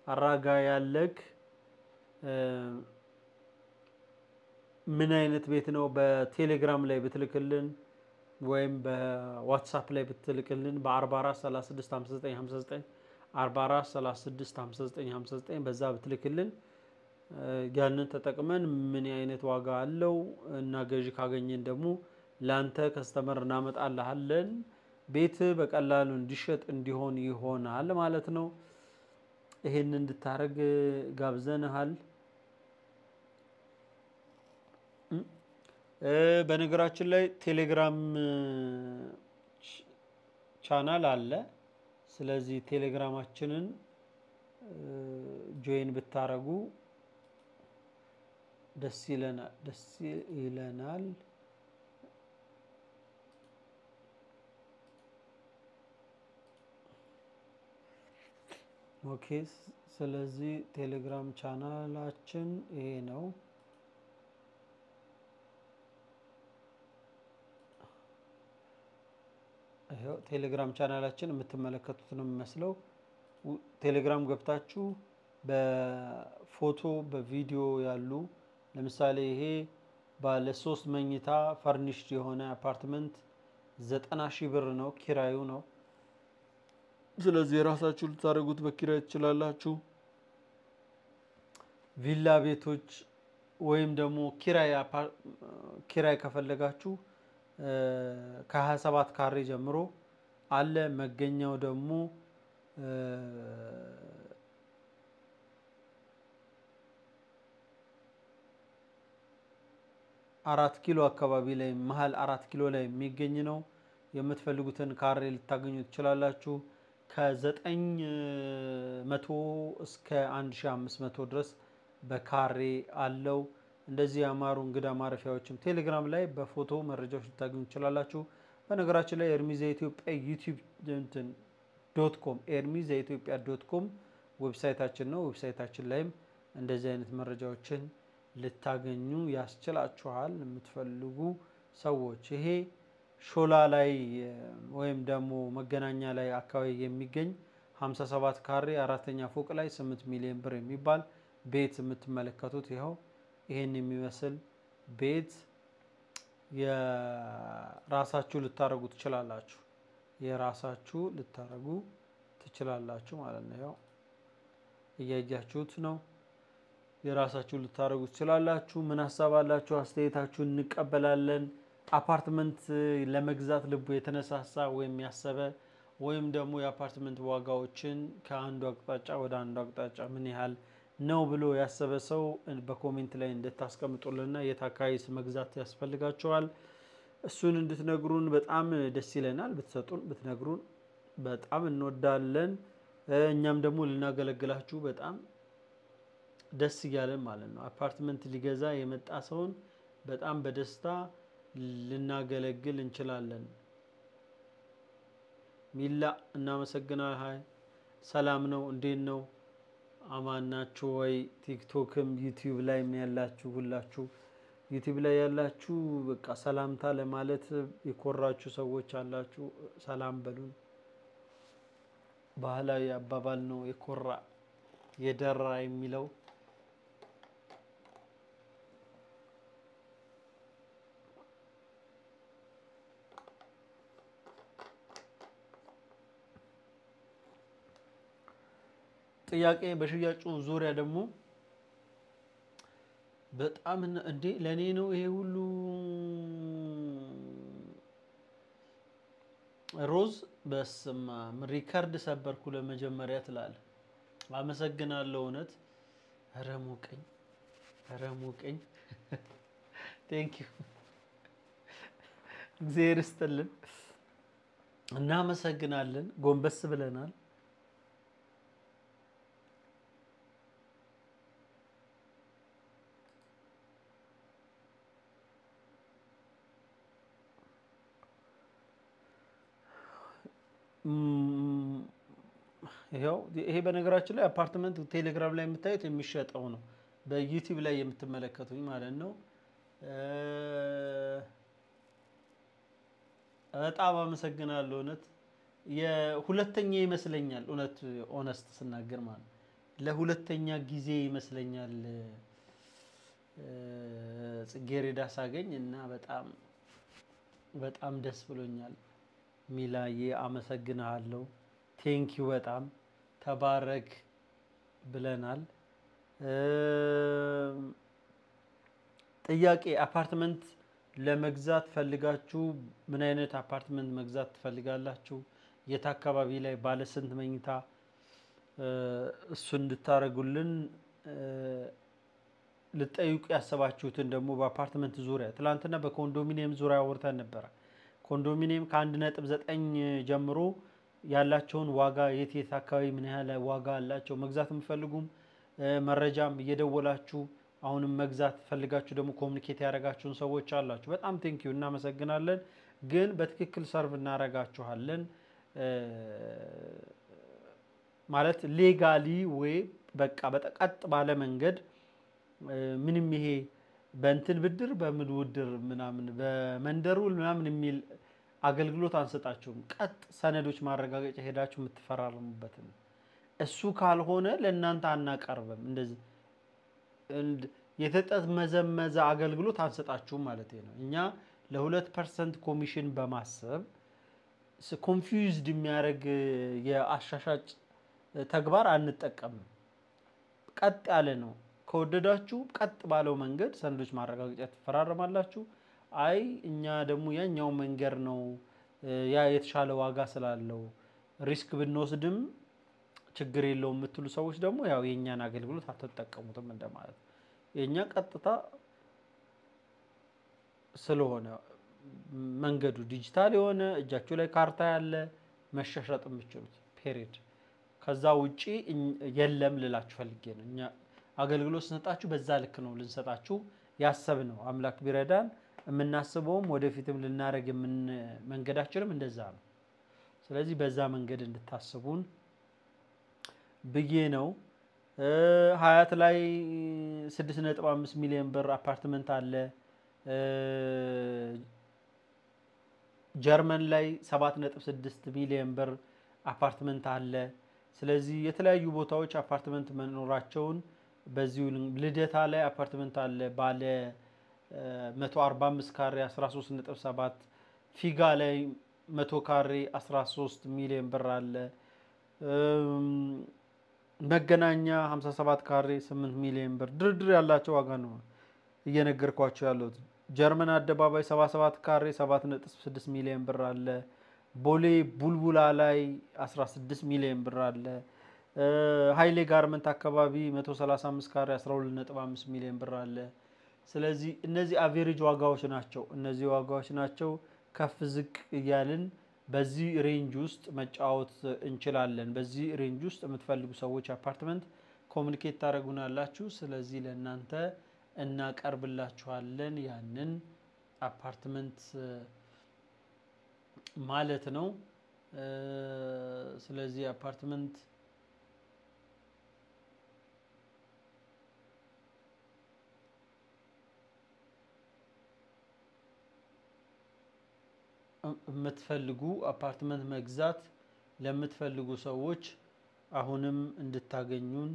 አራጋ ያለክ ምን አይነት ቤት ነው በቴሌግራም ላይ ብትልክልን ወይም በዋትስአፕ ላይ ብትልክልን በ44365959 44365959 በዛ ብትልክልን ያንን ተጠቅመን ምን አይነት ዋጋ አለው እና ገዢ ካገኘን ደግሞ ላንተ ከስተመር እናመጣልሃለን ቤት በቀላሉ እንዲሸጥ እንዲሆን ይሆናል ማለት ነው ይሄን እንድታረግ ጋብዘንሃል በነገራችን ላይ ቴሌግራም ቻናል አለ ስለዚህ ቴሌግራማችንን ጆይን ብታረጉ ደስ ይለናል ኦኬ ስለዚህ ቴሌግራም ቻናላችን ይሄ ነው ይሄው ቴሌግራም ቻናላችን የምትመለከቱት ነው የሚመስለው ቴሌግራም ገብታችሁ በፎቶ በቪዲዮ ያሉ ለምሳሌ ይሄ ባለ 3 መኝታ ፈርኒሽድ የሆነ አፓርትመንት 90000 ብር ነው ኪራዩ ነው ስለዚህ ራሳችሁ ልታረጉት በኪራይ ትችላላችሁ ቪላ ቤቶች ወይም ደግሞ ኪራይ ከፈለጋችሁ ከ27 ካሬ ጀምሮ አለ። መገኛው ደግሞ 4 ኪሎ አካባቢ ላይ መሃል 4 ኪሎ ላይ የሚገኝ ነው። የምትፈልጉትን ካሬ ልታገኙ ትችላላችሁ። ከ900 እስከ 1500 ድረስ በካሬ አለው። እንደዚህ ያማሩ እንግዳ ማረፊያዎችም ቴሌግራም ላይ በፎቶ መረጃዎች ልታገኙ ትችላላችሁ። በነገራችን ላይ ኤርሚዝ የኢትዮጵያ youtube.com ኤርሚዝ የኢትዮጵያ .com ዌብሳይታችን ነው። ዌብሳይታችን ላይም እንደዚህ አይነት መረጃዎችን ልታገኙ ያስችላችኋል የምትፈልጉ ሰዎች። ይሄ ሾላ ላይ ወይም ደግሞ መገናኛ ላይ አካባቢ የሚገኝ 57 ካሬ አራተኛ ፎቅ ላይ 8 ሚሊዮን ብር የሚባል ቤት የምትመለከቱት ይኸው ይሄን የሚመስል ቤት የራሳችሁ ልታረጉ ትችላላችሁ። የራሳችሁ ልታረጉ ትችላላችሁ ማለት ነው። ያው እያያችሁት ነው። የራሳችሁ ልታረጉ ትችላላችሁ። ምን ሐሳብ አላችሁ? አስተያየታችሁን እንቀበላለን። አፓርትመንት ለመግዛት ልቡ የተነሳሳ ወይም ያሰበ ወይም ደግሞ የአፓርትመንት ዋጋዎችን ከአንዱ አቅጣጫ ወደ አንዱ አቅጣጫ ምን ያህል ነው ብሎ ያሰበ ሰው በኮሜንት ላይ እንድታስቀምጡልና የት አካባቢስ መግዛት ያስፈልጋችኋል እሱን እንድትነግሩን በጣም ደስ ይለናል። ብትሰጡን ብትነግሩን በጣም እንወዳለን። እኛም ደግሞ ልናገለግላችሁ በጣም ደስ ይላል ማለት ነው። አፓርትመንት ሊገዛ የመጣ ሰውን በጣም በደስታ ልናገለግል እንችላለን። ሚላ እናመሰግናለን። ሰላም ነው? እንዴት ነው? አማን ናችሁ ወይ? ቲክቶክም ዩቲዩብ ላይም ያላችሁ ሁላችሁ ዩቲዩብ ላይ ያላችሁ በቃ ሰላምታ ለማለት የኮራችሁ ሰዎች አላችሁ። ሰላም በሉን። ባህላዊ አባባል ነው የኮራ የደራ የሚለው። ጥያቄ በሽያጩ ዙሪያ ደግሞ በጣም እንዴ ለኔ ነው ይሄ ሁሉ ሮዝ በስማ ሪከርድ ሰበርኩ ለመጀመሪያ ትላል። አመሰግናለሁ እውነት። ረሙቀኝ ቴንክ ዩ እግዚአብሔር ይስጥልን። እናመሰግናለን። ጎንበስ ብለናል። ይሄ በነገራችን ላይ አፓርትመንት ቴሌግራም ላይ የምታዩት የሚሸጠው ነው። በዩቲዩብ ላይ የምትመለከቱኝ ማለት ነው። በጣም አመሰግናለሁ እውነት። የሁለተኛ ይመስለኛል እውነት ኦነስት ስናገር ማለት ለሁለተኛ ጊዜ ይመስለኛል ጽጌረዳ ሳገኝ እና በጣም ደስ ብሎኛል። ሚላዬ አመሰግናለሁ። ቴንክ ዩ በጣም ተባረክ ብለናል። ጥያቄ አፓርትመንት ለመግዛት ፈልጋችሁ ምን አይነት አፓርትመንት መግዛት ትፈልጋላችሁ? የት አካባቢ ላይ ባለ ስንት መኝታ እሱን እንድታረጉልን ልጠይቁ ያሰባችሁትን ደግሞ በአፓርትመንት ዙሪያ ትላንትና በኮንዶሚኒየም ዙሪያ አወርተን ነበር። ኮንዶሚኒየም ከ1.9 ጀምሮ ያላቸውን ዋጋ የት አካባቢ ምን ያህል ዋጋ አላቸው መግዛት የምትፈልጉም መረጃም እየደወላችሁ አሁንም መግዛት ፈልጋችሁ ደግሞ ኮሙኒኬት ያደርጋችሁን ሰዎች አላችሁ። በጣም ቴንክ ዩ እናመሰግናለን። ግን በትክክል ሰርቭ እናረጋችኋለን ማለት ሌጋሊ ወይ በቃ በቀጥ ባለ መንገድ ምንም ይሄ በእንትን ብድር በምን ውድር ምናምን በመንደሩ ምናምን የሚል አገልግሎት አንሰጣችሁም። ቀጥ ሰነዶች ማረጋገጫ ሄዳችሁ የምትፈራረሙበት ነው። እሱ ካልሆነ ለእናንተ አናቀርብም። እንደዚህ የተጠመዘመዘ አገልግሎት አንሰጣችሁም ማለት ነው። እኛ ለ2% ኮሚሽን በማሰብ ኮንፊውዝድ የሚያደርግ የአሻሻጭ ተግባር አንጠቀምም። ቀጥ ያለ ነው። ከወደዳችሁ ቀጥ ባለው መንገድ ሰነዶች ማረጋገጫ ትፈራረማላችሁ። አይ እኛ ደግሞ ያኛው መንገድ ነው ያ የተሻለ ዋጋ ስላለው ሪስክ ብንወስድም ችግር የለውም የምትሉ ሰዎች ደግሞ ያው የኛን አገልግሎት አትጠቀሙትም እንደማለት የኛ ቀጥታ ስለሆነ መንገዱ ዲጂታል የሆነ እጃችሁ ላይ ካርታ ያለ መሸሸጥ የምትችሉት ፔሪድ ከዛ ውጪ የለም ልላችሁ ፈልጌ ነው እኛ አገልግሎት ስንሰጣችሁ በዛ ልክ ነው ልንሰጣችሁ ያሰብነው አምላክ ቢረዳን የምናስበውም ወደፊትም ልናረግ ምን መንገዳችንም እንደዛ ነው ስለዚህ በዛ መንገድ እንድታስቡን ብዬ ነው ሀያት ላይ 6.5 ሚሊዮን ብር አፓርትመንት አለ ጀርመን ላይ 7.6 ሚሊዮን ብር አፓርትመንት አለ ስለዚህ የተለያዩ ቦታዎች አፓርትመንት መኖራቸውን በዚሁ ልደታ ላይ አፓርትመንት አለ ባለ 145 ካሬ 13.7 ፊጋ ላይ 100 ካሬ 13 ሚሊዮን ብር አለ መገናኛ 57 ካሬ 8 ሚሊዮን ብር ድርድር ያላቸው ዋጋ ነው እየነገርኳችሁ ያለው ጀርመን አደባባይ 77 ካሬ 7.6 ሚሊዮን ብር አለ ቦሌ ቡልቡላ ላይ 16 ሚሊዮን ብር አለ ሃይሌ ጋርመንት አካባቢ 135 ካሬ 12.5 ሚሊዮን ብር አለ ስለዚህ እነዚህ አቨሬጅ ዋጋዎች ናቸው እነዚህ ዋጋዎች ናቸው ከፍ ዝቅ እያልን በዚህ ሬንጅ ውስጥ መጫወት እንችላለን በዚህ ሬንጅ ውስጥ የምትፈልጉ ሰዎች አፓርትመንት ኮሙኒኬት ታደርጉናላችሁ ስለዚህ ለእናንተ እናቀርብላችኋለን ያንን አፓርትመንት ማለት ነው ስለዚህ አፓርትመንት የምትፈልጉ አፓርትመንት መግዛት ለምትፈልጉ ሰዎች አሁንም እንድታገኙን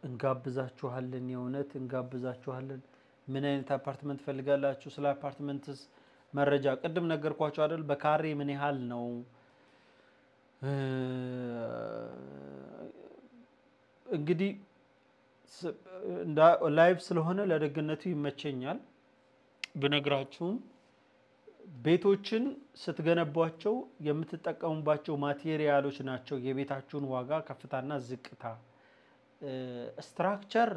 እንጋብዛችኋለን የእውነት እንጋብዛችኋለን ምን አይነት አፓርትመንት ፈልጋላችሁ ስለ አፓርትመንትስ መረጃ ቅድም ነገርኳችሁ አይደል በካሬ ምን ያህል ነው እንግዲህ ላይቭ ስለሆነ ለደግነቱ ይመቸኛል ብነግራችሁም ቤቶችን ስትገነቧቸው የምትጠቀሙባቸው ማቴሪያሎች ናቸው የቤታችሁን ዋጋ ከፍታና ዝቅታ ስትራክቸር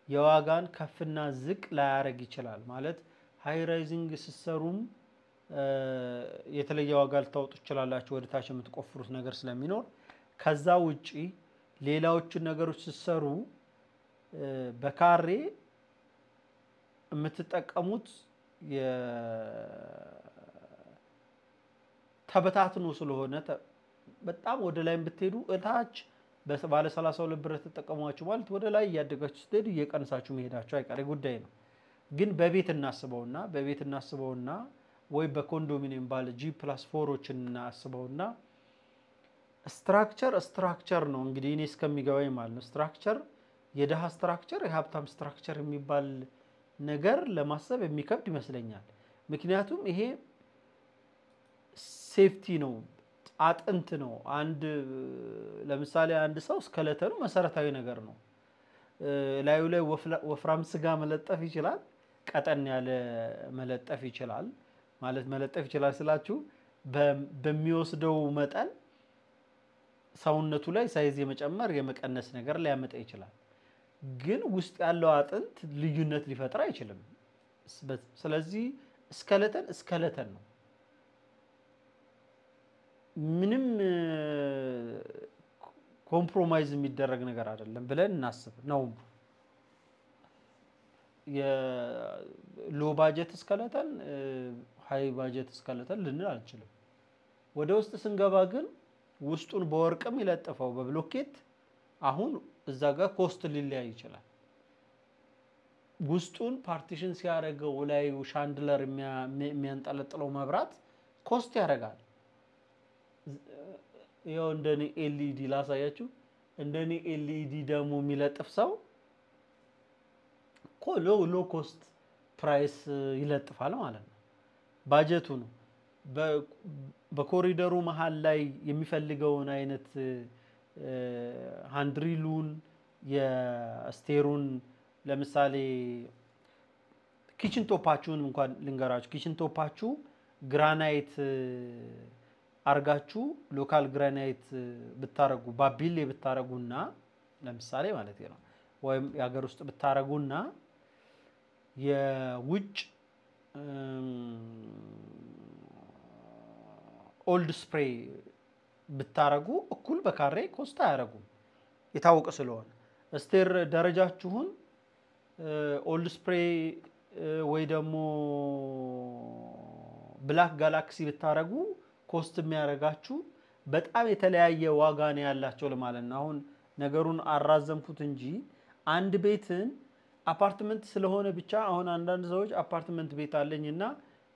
የዋጋን ከፍና ዝቅ ላያረግ ይችላል ማለት ሃይ ራይዚንግ ሲሰሩም የተለየ ዋጋ ልታወጡ ይችላልላችሁ ወደ ታች የምትቆፍሩት ነገር ስለሚኖር ከዛ ውጪ ሌላዎችን ነገሮች ሲሰሩ በካሬ የምትጠቀሙት ተበታትኖ ስለሆነ በጣም ወደ ላይ ብትሄዱ እታች ባለ 32 ብር ተጠቀሟችሁ ማለት ወደ ላይ ያደጋችሁ ስትሄዱ እየቀነሳችሁ መሄዳችሁ አይቀር ጉዳይ ነው ግን በቤት እናስበውና ወይ በኮንዶሚኒየም ባለ G+4ዎችን እናስበውና ስትራክቸር ነው እንግዲህ እኔ እስከሚገባኝ ማለት ነው ስትራክቸር የደሃ ስትራክቸር የሀብታም ስትራክቸር የሚባል ነገር ለማሰብ የሚከብድ ይመስለኛል ምክንያቱም ይሄ ሴፍቲ ነው አጥንት ነው አንድ ለምሳሌ አንድ ሰው ስኬለተኑ መሰረታዊ ነገር ነው ላዩ ላይ ወፍራም ስጋ መለጠፍ ይችላል ቀጠን ያለ መለጠፍ ይችላል ማለት መለጠፍ ይችላል ስላችሁ በሚወስደው መጠን ሰውነቱ ላይ ሳይዝ የመጨመር የመቀነስ ነገር ሊያመጣ ይችላል ግን ውስጥ ያለው አጥንት ልዩነት ሊፈጥር አይችልም ስለዚህ ስኬለተን ነው ምንም ኮምፕሮማይዝ የሚደረግ ነገር አይደለም ብለን እናስብ ነው የሎ ባጀት ስኬለተን ሃይ ባጀት ስኬለተን ልንል አንችልም ወደ ውስጥ ስንገባ ግን ውስጡን በወርቅም ይለጥፈው በብሎኬት አሁን እዛ ጋር ኮስት ሊለያይ ይችላል ውስጡን ፓርቲሽን ሲያደርገው ላይ ሻንድለር የሚያንጠለጥለው መብራት ኮስት ያደርጋል ያው እንደኔ ኤልኢዲ ላሳያችሁ እንደኔ ኤልኢዲ ደግሞ የሚለጥፍ ሰው ሎ ኮስት ፕራይስ ይለጥፋል ማለት ነው ባጀቱ ነው በኮሪደሩ መሃል ላይ የሚፈልገውን አይነት ሃንድሪሉን የስቴሩን ለምሳሌ ኪችን ቶፓችሁን እንኳን ልንገራችሁ ኪችን ቶፓችሁ ግራናይት አርጋችሁ ሎካል ግራናይት ብታረጉ ባቢሌ ብታረጉና ለምሳሌ ማለት ነው ወይም ያገር ውስጥ ብታረጉና የውጭ ኦልድ ስፕሬይ ብታረጉ እኩል በካሬ ኮስት አያረጉም የታወቀ ስለሆነ ስቴር ደረጃችሁን ኦልድ ስፕሬይ ወይ ደግሞ ብላክ ጋላክሲ ብታረጉ ኮስት የሚያረጋችሁ በጣም የተለያየ ዋጋ ነው ያላቸው ለማለት ነው አሁን ነገሩን አራዘምኩት እንጂ አንድ ቤትን አፓርትመንት ስለሆነ ብቻ አሁን አንዳንድ ሰዎች አፓርትመንት ቤት አለኝና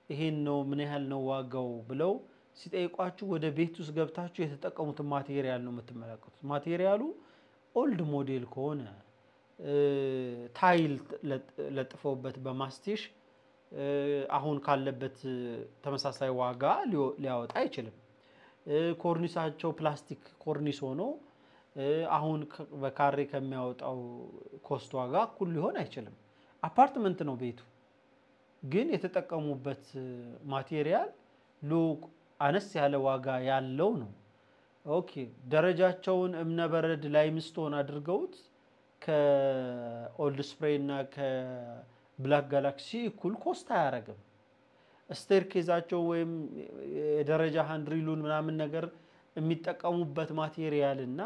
ይሄን ነው ምን ያህል ነው ዋጋው ብለው ሲጠይቋችሁ ወደ ቤት ውስጥ ገብታችሁ የተጠቀሙት ማቴሪያል ነው የምትመለከቱት ማቴሪያሉ ኦልድ ሞዴል ከሆነ ታይል ለጥፈውበት በማስቲሽ አሁን ካለበት ተመሳሳይ ዋጋ ሊያወጣ አይችልም ኮርኒሳቸው ፕላስቲክ ኮርኒስ ሆኖ አሁን በካሬ ከሚያወጣው ኮስት ዋጋ እኩል ሊሆን አይችልም አፓርትመንት ነው ቤቱ ግን የተጠቀሙበት ማቴሪያል ሉክ አነስ ያለ ዋጋ ያለው ነው ኦኬ ደረጃቸውን እምነበረድ ላይምስቶን አድርገውት ከኦልድ ስፕሬይ እና ከብላክ ጋላክሲ እኩል ኮስት አያረግም ስቴርኬዛቸው ወይም የደረጃ ሃንድሪሉን ምናምን ነገር የሚጠቀሙበት ማቴሪያል እና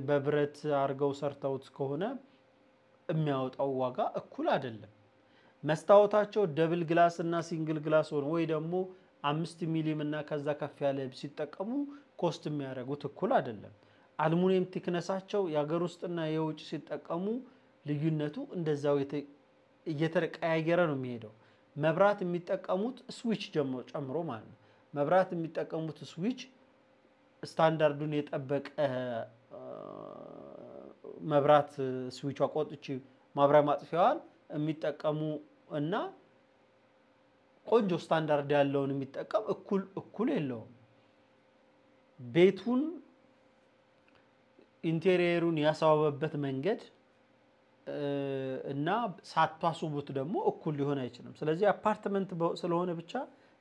በብረት አርገው ሰርተውት ከሆነ የሚያወጣው ዋጋ እኩል አይደለም መስታወታቸው ደብል ግላስ እና ሲንግል ግላስ ሆኖ ወይ ደግሞ 5 ሚሊም እና ከዛ ከፍ ያለ ሲጠቀሙ ኮስት የሚያረጉት እኩል አይደለም አልሙኒየም ቲክነሳቸው ያገር ውስጥና የውጭ ሲጠቀሙ ልዩነቱ እንደዛው እየተቀያየረ ነው የሚሄደው መብራት የሚጠቀሙት ስዊች ጨምሮ ማለት ነው መብራት የሚጠቀሙት ስዊች ስታንዳርዱን የጠበቀ መብራት ስዊች አቆጥጪ ማብሪያ ማጥፊያዋን የሚጠቀሙ እና ቆንጆ ስታንዳርድ ያለውን የሚጠቀም እኩል የለውም ቤቱን ኢንቴሪየሩን ያሳወበበት መንገድ እና ሳትዋሱቡት ደግሞ እኩል ሊሆን አይችልም ስለዚህ አፓርትመንት ስለሆነ ብቻ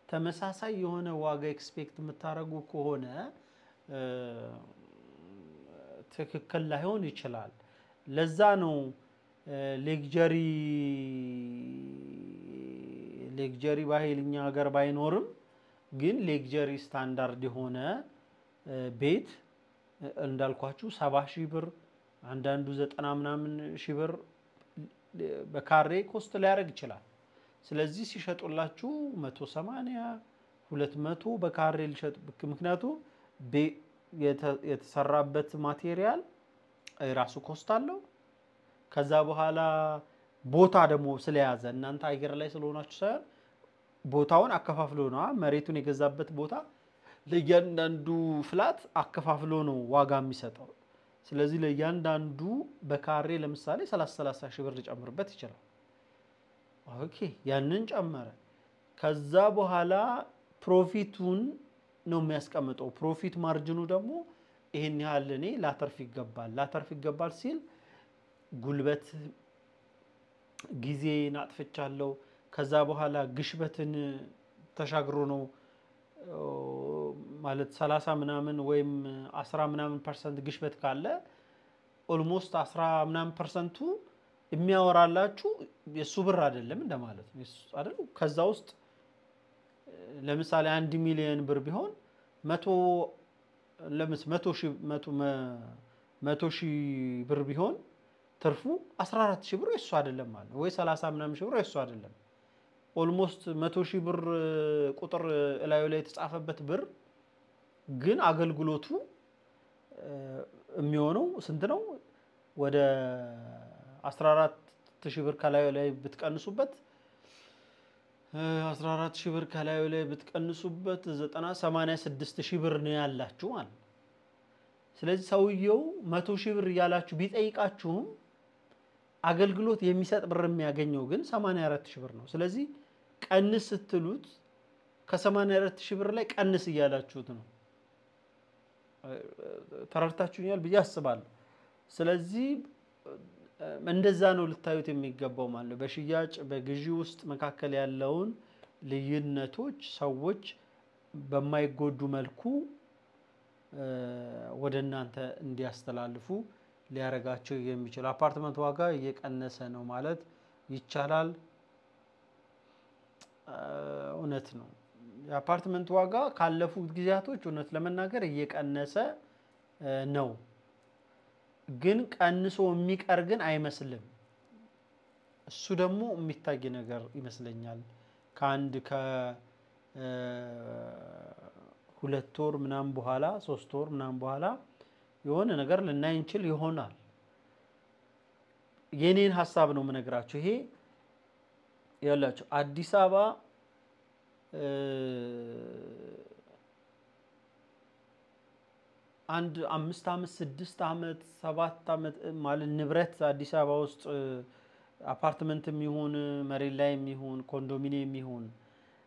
ተመሳሳይ የሆነ ዋጋ ኤክስፔክት የምታረጉ ከሆነ ትክክል ላይሆን ይችላል ለዛ ነው ሌክጀሪ ባይልኛ ሀገር ባይኖርም ግን ሌክጀሪ ስታንዳርድ የሆነ ቤት እንዳልኳችሁ 70,000 ብር አንዳንዱ 90 ምናምን ሺህ ብር በካሬ ኮስት ሊያረግ ይችላል ስለዚህ ሲሸጡላችሁ 180 200 በካሬ ሊሸጡ ምክንያቱም የተሰራበት ማቴሪያል ራሱ ኮስት አለው ከዛ በኋላ ቦታ ደግሞ ስለያዘ እናንተ አገር ላይ ስለሆናችሁ ሳይሆን ቦታውን አከፋፍሎ ነው መሬቱን የገዛበት ቦታ ለእያንዳንዱ ፍላት አከፋፍሎ ነው ዋጋ የሚሰጠው ስለዚህ ለእያንዳንዱ በካሬ ለምሳሌ 30 ሺህ ብር ሊጨምርበት ይችላል ኦኬ ያንን ጨመረ ከዛ በኋላ ፕሮፊቱን ነው የሚያስቀምጠው ፕሮፊት ማርጂኑ ደግሞ ይሄን ያህል እኔ ላተርፍ ይገባል ሲል ጉልበት ጊዜ ናጥፍቻለሁ ከዛ በኋላ ግሽበትን ተሻግሮ ነው ማለት 30 ምናምን ወይም 10 ምናምን % ግሽበት ካለ ኦልሞስት 10 ምናምን %ቱ የሚያወራላችሁ የሱ ብር አይደለም እንደማለት ነው አይደል ከዛ ውስጥ ለምሳሌ 1 ሚሊዮን ብር ቢሆን 100 ሺህ ብር ቢሆን ትርፉ 14 ሺህ ብር እሱ አይደለም ማለት ወይ 30 ምናምን ሺህ ብር እሱ አይደለም ኦልሞስት 100 ሺህ ብር ቁጥር ላዩ ላይ የተጻፈበት ብር ግን አገልግሎቱ የሚሆነው ስንት ነው ወደ 14000 ብር ከላዩ ላይ ብትቀንሱበት 14000 ብር ከላዩ ላይ ብትቀንሱበት 986 ብር ነው ያላችሁ ማለት ስለዚህ ሰውየው 100 ብር ያላችሁ ቢጠይቃችሁም አገልግሎት የሚሰጥ ብር የሚያገኘው ግን 84000 ብር ነው ስለዚህ ቀንስ ስትሉት ከ84000 ብር ላይ ቀንስ ይያላችሁት ነው ተራርታችሁኛል ብዬ አስባለሁ ስለዚህ እንደዛ ነው ልታዩት የሚገባው ማለት በሽያጭ በግዢ ውስጥ መካከል ያለውን ልዩነቶች ሰዎች በማይጎዱ መልኩ ወደ እናንተ እንዲያስተላልፉ ሊያረጋቸው የሚችል አፓርትመንት ዋጋ እየቀነሰ ነው ማለት ይቻላል። እውነት ነው። የአፓርትመንት ዋጋ ካለፉት ጊዜያቶች እውነት ለመናገር እየቀነሰ ነው። ግን ቀንሶ የሚቀር ግን አይመስልም። እሱ ደግሞ የሚታይ ነገር ይመስለኛል። ከአንድ ከሁለት ወር ምናምን በኋላ 3 ወር ምናምን በኋላ የሆነ ነገር ልናይ እንችል ይሆናል። የኔን ሐሳብ ነው የምነግራችሁ። ይሄ ያላችሁ አዲስ አበባ አንድ 5 አመት 6 አመት 7 አመት ማለት ንብረት አዲስ አበባ ውስጥ አፓርትመንትም ይሁን መሬት ላይም ይሁን ኮንዶሚኒየም ይሁን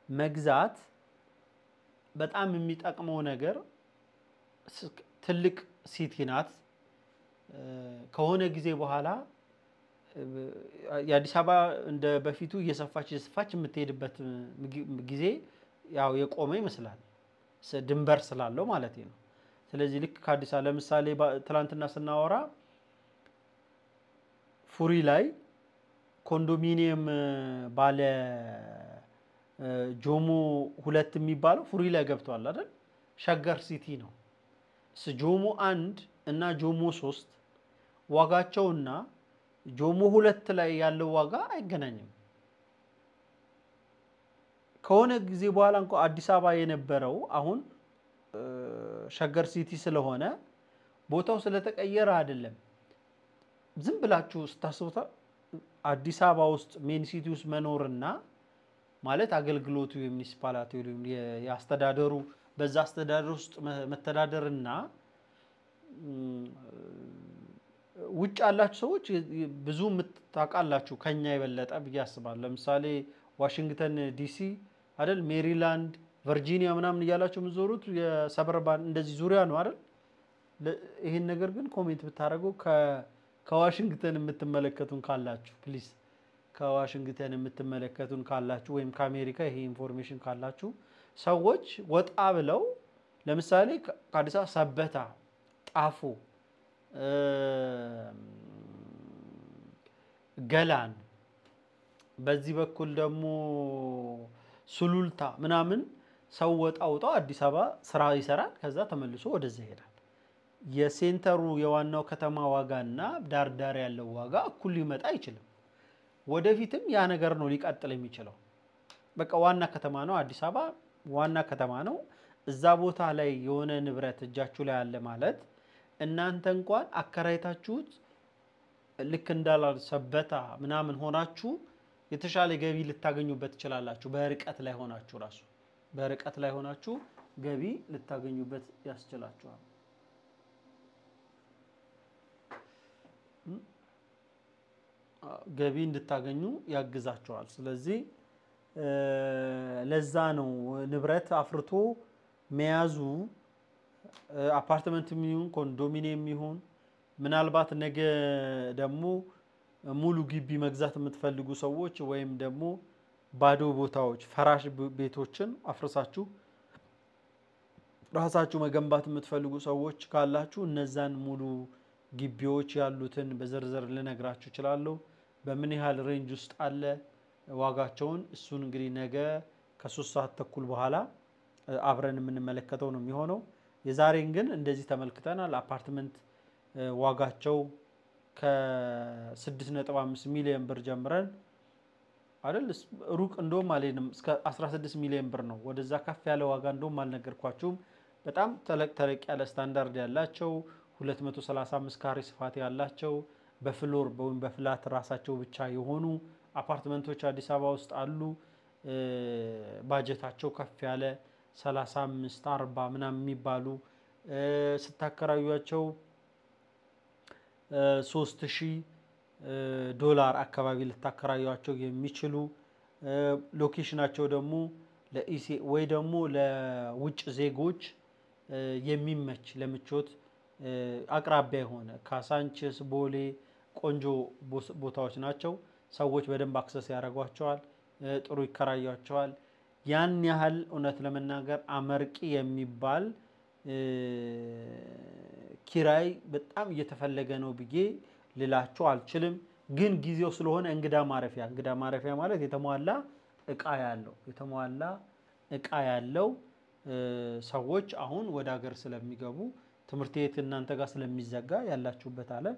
መግዛት በጣም የሚጠቅመው ነገር ትልቅ ሲቲ ናት። ከሆነ ጊዜ በኋላ የአዲስ አበባ እንደ በፊቱ እየሰፋች የምትሄድበት ጊዜ ያው የቆመ ይመስላል። ድንበር ስላለው ማለት ነው። ስለዚህ ልክ ከአዲስ አበባ ለምሳሌ ትላንትና ስናወራ ፉሪ ላይ ኮንዶሚኒየም ባለ ጆሞ 2 የሚባለው ፉሪ ላይ ገብቷል አይደል? ሸገር ሲቲ ነው። ጆሞ 1 እና ጆሞ 3 ዋጋቸውና ጆሞ 2 ላይ ያለው ዋጋ አይገናኝም። ከሆነ ጊዜ በኋላ እንኳን አዲስ አበባ የነበረው አሁን ሸገር ሲቲ ስለሆነ ቦታው ስለተቀየረ አይደለም። ዝም ብላችሁ ስታስቡታ አዲስ አበባ ውስጥ ሜን ሲቲ ውስጥ መኖርና ማለት አገልግሎቱ የሚኒሲፓሊቲው ያስተዳደሩ በዛ አስተዳደር ውስጥ መተዳደርና ውጭ ያላችሁ ሰዎች ብዙ ምታቃላችሁ ከኛ የበለጠ ብዬ አስባለሁ። ለምሳሌ ዋሽንግተን ዲሲ አይደል? ሜሪላንድ ቨርጂኒያ ምናምን እያላችሁ ምዞሩት የሰበርባን እንደዚህ ዙሪያ ነው አይደል? ይሄን ነገር ግን ኮሜንት ብታረጉ ከዋሽንግተን የምትመለከቱን ካላችሁ ፕሊዝ ከዋሽንግተን የምትመለከቱን ካላችሁ ወይም ከአሜሪካ ይሄ ኢንፎርሜሽን ካላችሁ ሰዎች ወጣ ብለው ለምሳሌ ከአዲስ አበባ ሰበታ፣ ጣፎ፣ ገላን በዚህ በኩል ደግሞ ሱሉልታ ምናምን ሰው ወጣው አዲስ አበባ ስራ ይሰራል። ከዛ ተመልሶ ወደዛ ይሄዳል። የሴንተሩ የዋናው ከተማ ዋጋና ዳርዳር ያለው ዋጋ እኩል ሊመጣ አይችልም። ወደፊትም ያ ነገር ነው ሊቀጥል የሚችለው። በቃ ዋና ከተማ ነው አዲስ አበባ ዋና ከተማ ነው። እዛ ቦታ ላይ የሆነ ንብረት እጃችሁ ላይ አለ ማለት እናንተ እንኳን አከራይታችሁት ልክ እንዳላል ሰበታ ምናምን ሆናችሁ የተሻለ ገቢ ልታገኙበት ትችላላችሁ። በርቀት ላይ ሆናችሁ ራሱ በርቀት ላይ ሆናችሁ ገቢ ልታገኙበት ያስችላችኋል። ገቢ እንድታገኙ ያግዛችኋል። ስለዚህ ለዛ ነው ንብረት አፍርቶ መያዙ አፓርትመንት የሚሆን ኮንዶሚኒየም የሚሆን ምናልባት ነገ ደግሞ ሙሉ ግቢ መግዛት የምትፈልጉ ሰዎች ወይም ደግሞ ባዶ ቦታዎች ፈራሽ ቤቶችን አፍርሳችሁ ራሳችሁ መገንባት የምትፈልጉ ሰዎች ካላችሁ እነዛን ሙሉ ግቢዎች ያሉትን በዝርዝር ልነግራችሁ እችላለሁ። በምን ያህል ሬንጅ ውስጥ አለ ዋጋቸውን እሱን እንግዲህ ነገ ከ3 ሰዓት ተኩል በኋላ አብረን የምንመለከተው ነው የሚሆነው። የዛሬን ግን እንደዚህ ተመልክተናል። አፓርትመንት ዋጋቸው ከ6.5 ሚሊዮን ብር ጀምረን አይደል ሩቅ እንደውም አለንም እስከ 16 ሚሊዮን ብር ነው። ወደዛ ከፍ ያለ ዋጋ እንደውም አልነገርኳችሁም። በጣም ተለቅ ያለ ስታንዳርድ ያላቸው 235 ካሬ ስፋት ያላቸው በፍሎር ወይም በፍላት ራሳቸው ብቻ የሆኑ አፓርትመንቶች አዲስ አበባ ውስጥ አሉ። ባጀታቸው ከፍ ያለ 35 40 ምናምን የሚባሉ ስታከራዩአቸው $3000 አካባቢ ልታከራዩአቸው የሚችሉ ሎኬሽናቸው ደግሞ ለኢሲ ወይ ደግሞ ለውጭ ዜጎች የሚመች ለምቾት አቅራቢያ የሆነ ካሳንቺስ ቦሌ ቆንጆ ቦታዎች ናቸው። ሰዎች በደንብ አክሰስ ያደርጓቸዋል። ጥሩ ይከራያቸዋል። ያን ያህል እውነት ለመናገር አመርቂ የሚባል ኪራይ በጣም እየተፈለገ ነው ብዬ ልላችሁ አልችልም። ግን ጊዜው ስለሆነ እንግዳ ማረፊያ ማለት የተሟላ እቃ ያለው ሰዎች አሁን ወደ ሀገር ስለሚገቡ ትምህርት ቤት እናንተ ጋር ስለሚዘጋ ያላችሁበት ዓለም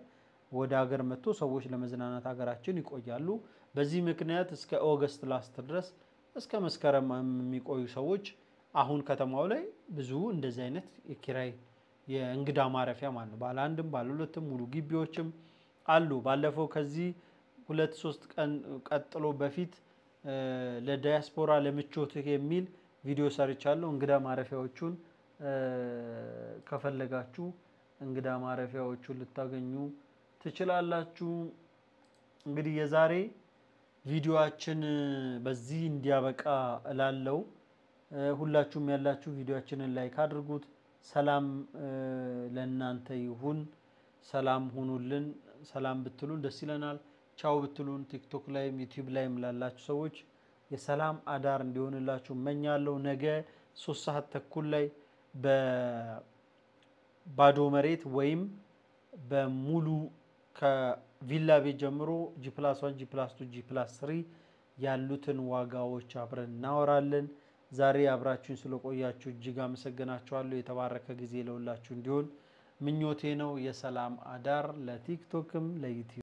ወደ ሀገር መጥቶ ሰዎች ለመዝናናት ሀገራችን ይቆያሉ። በዚህ ምክንያት እስከ ኦገስት ላስት ድረስ እስከ መስከረም የሚቆዩ ሰዎች አሁን ከተማው ላይ ብዙ እንደዚህ አይነት የኪራይ የእንግዳ ማረፊያ ማለት ነው ባለ አንድም ባለ ሁለትም ሙሉ ግቢዎችም አሉ። ባለፈው ከዚህ 2-3 ቀን ቀጥሎ በፊት ለዳያስፖራ ለምቾት የሚል ቪዲዮ ሰርቻለሁ። እንግዳ ማረፊያዎቹን ከፈለጋችሁ እንግዳ ማረፊያዎቹን ልታገኙ ትችላላችሁ። እንግዲህ የዛሬ ቪዲዮአችን በዚህ እንዲያበቃ እላለሁ። ሁላችሁም ያላችሁ ቪዲዮአችንን ላይክ አድርጉት። ሰላም ለእናንተ ይሁን። ሰላም ሁኑልን። ሰላም ብትሉን ደስ ይለናል። ቻው ብትሉን ቲክቶክ ላይም ዩቲዩብ ላይም ላላችሁ ሰዎች የሰላም አዳር እንዲሆንላችሁ እመኛለሁ። ነገ 3 ሰዓት ተኩል ላይ በባዶ መሬት ወይም በሙሉ ከቪላ ቤት ጀምሮ G+1 G+2 G+3 ያሉትን ዋጋዎች አብረን እናወራለን። ዛሬ አብራችሁን ስለቆያችሁ እጅግ አመሰግናችኋለሁ። የተባረከ ጊዜ ለሁላችሁ እንዲሆን ምኞቴ ነው። የሰላም አዳር ለቲክቶክም ለዩቲዩብ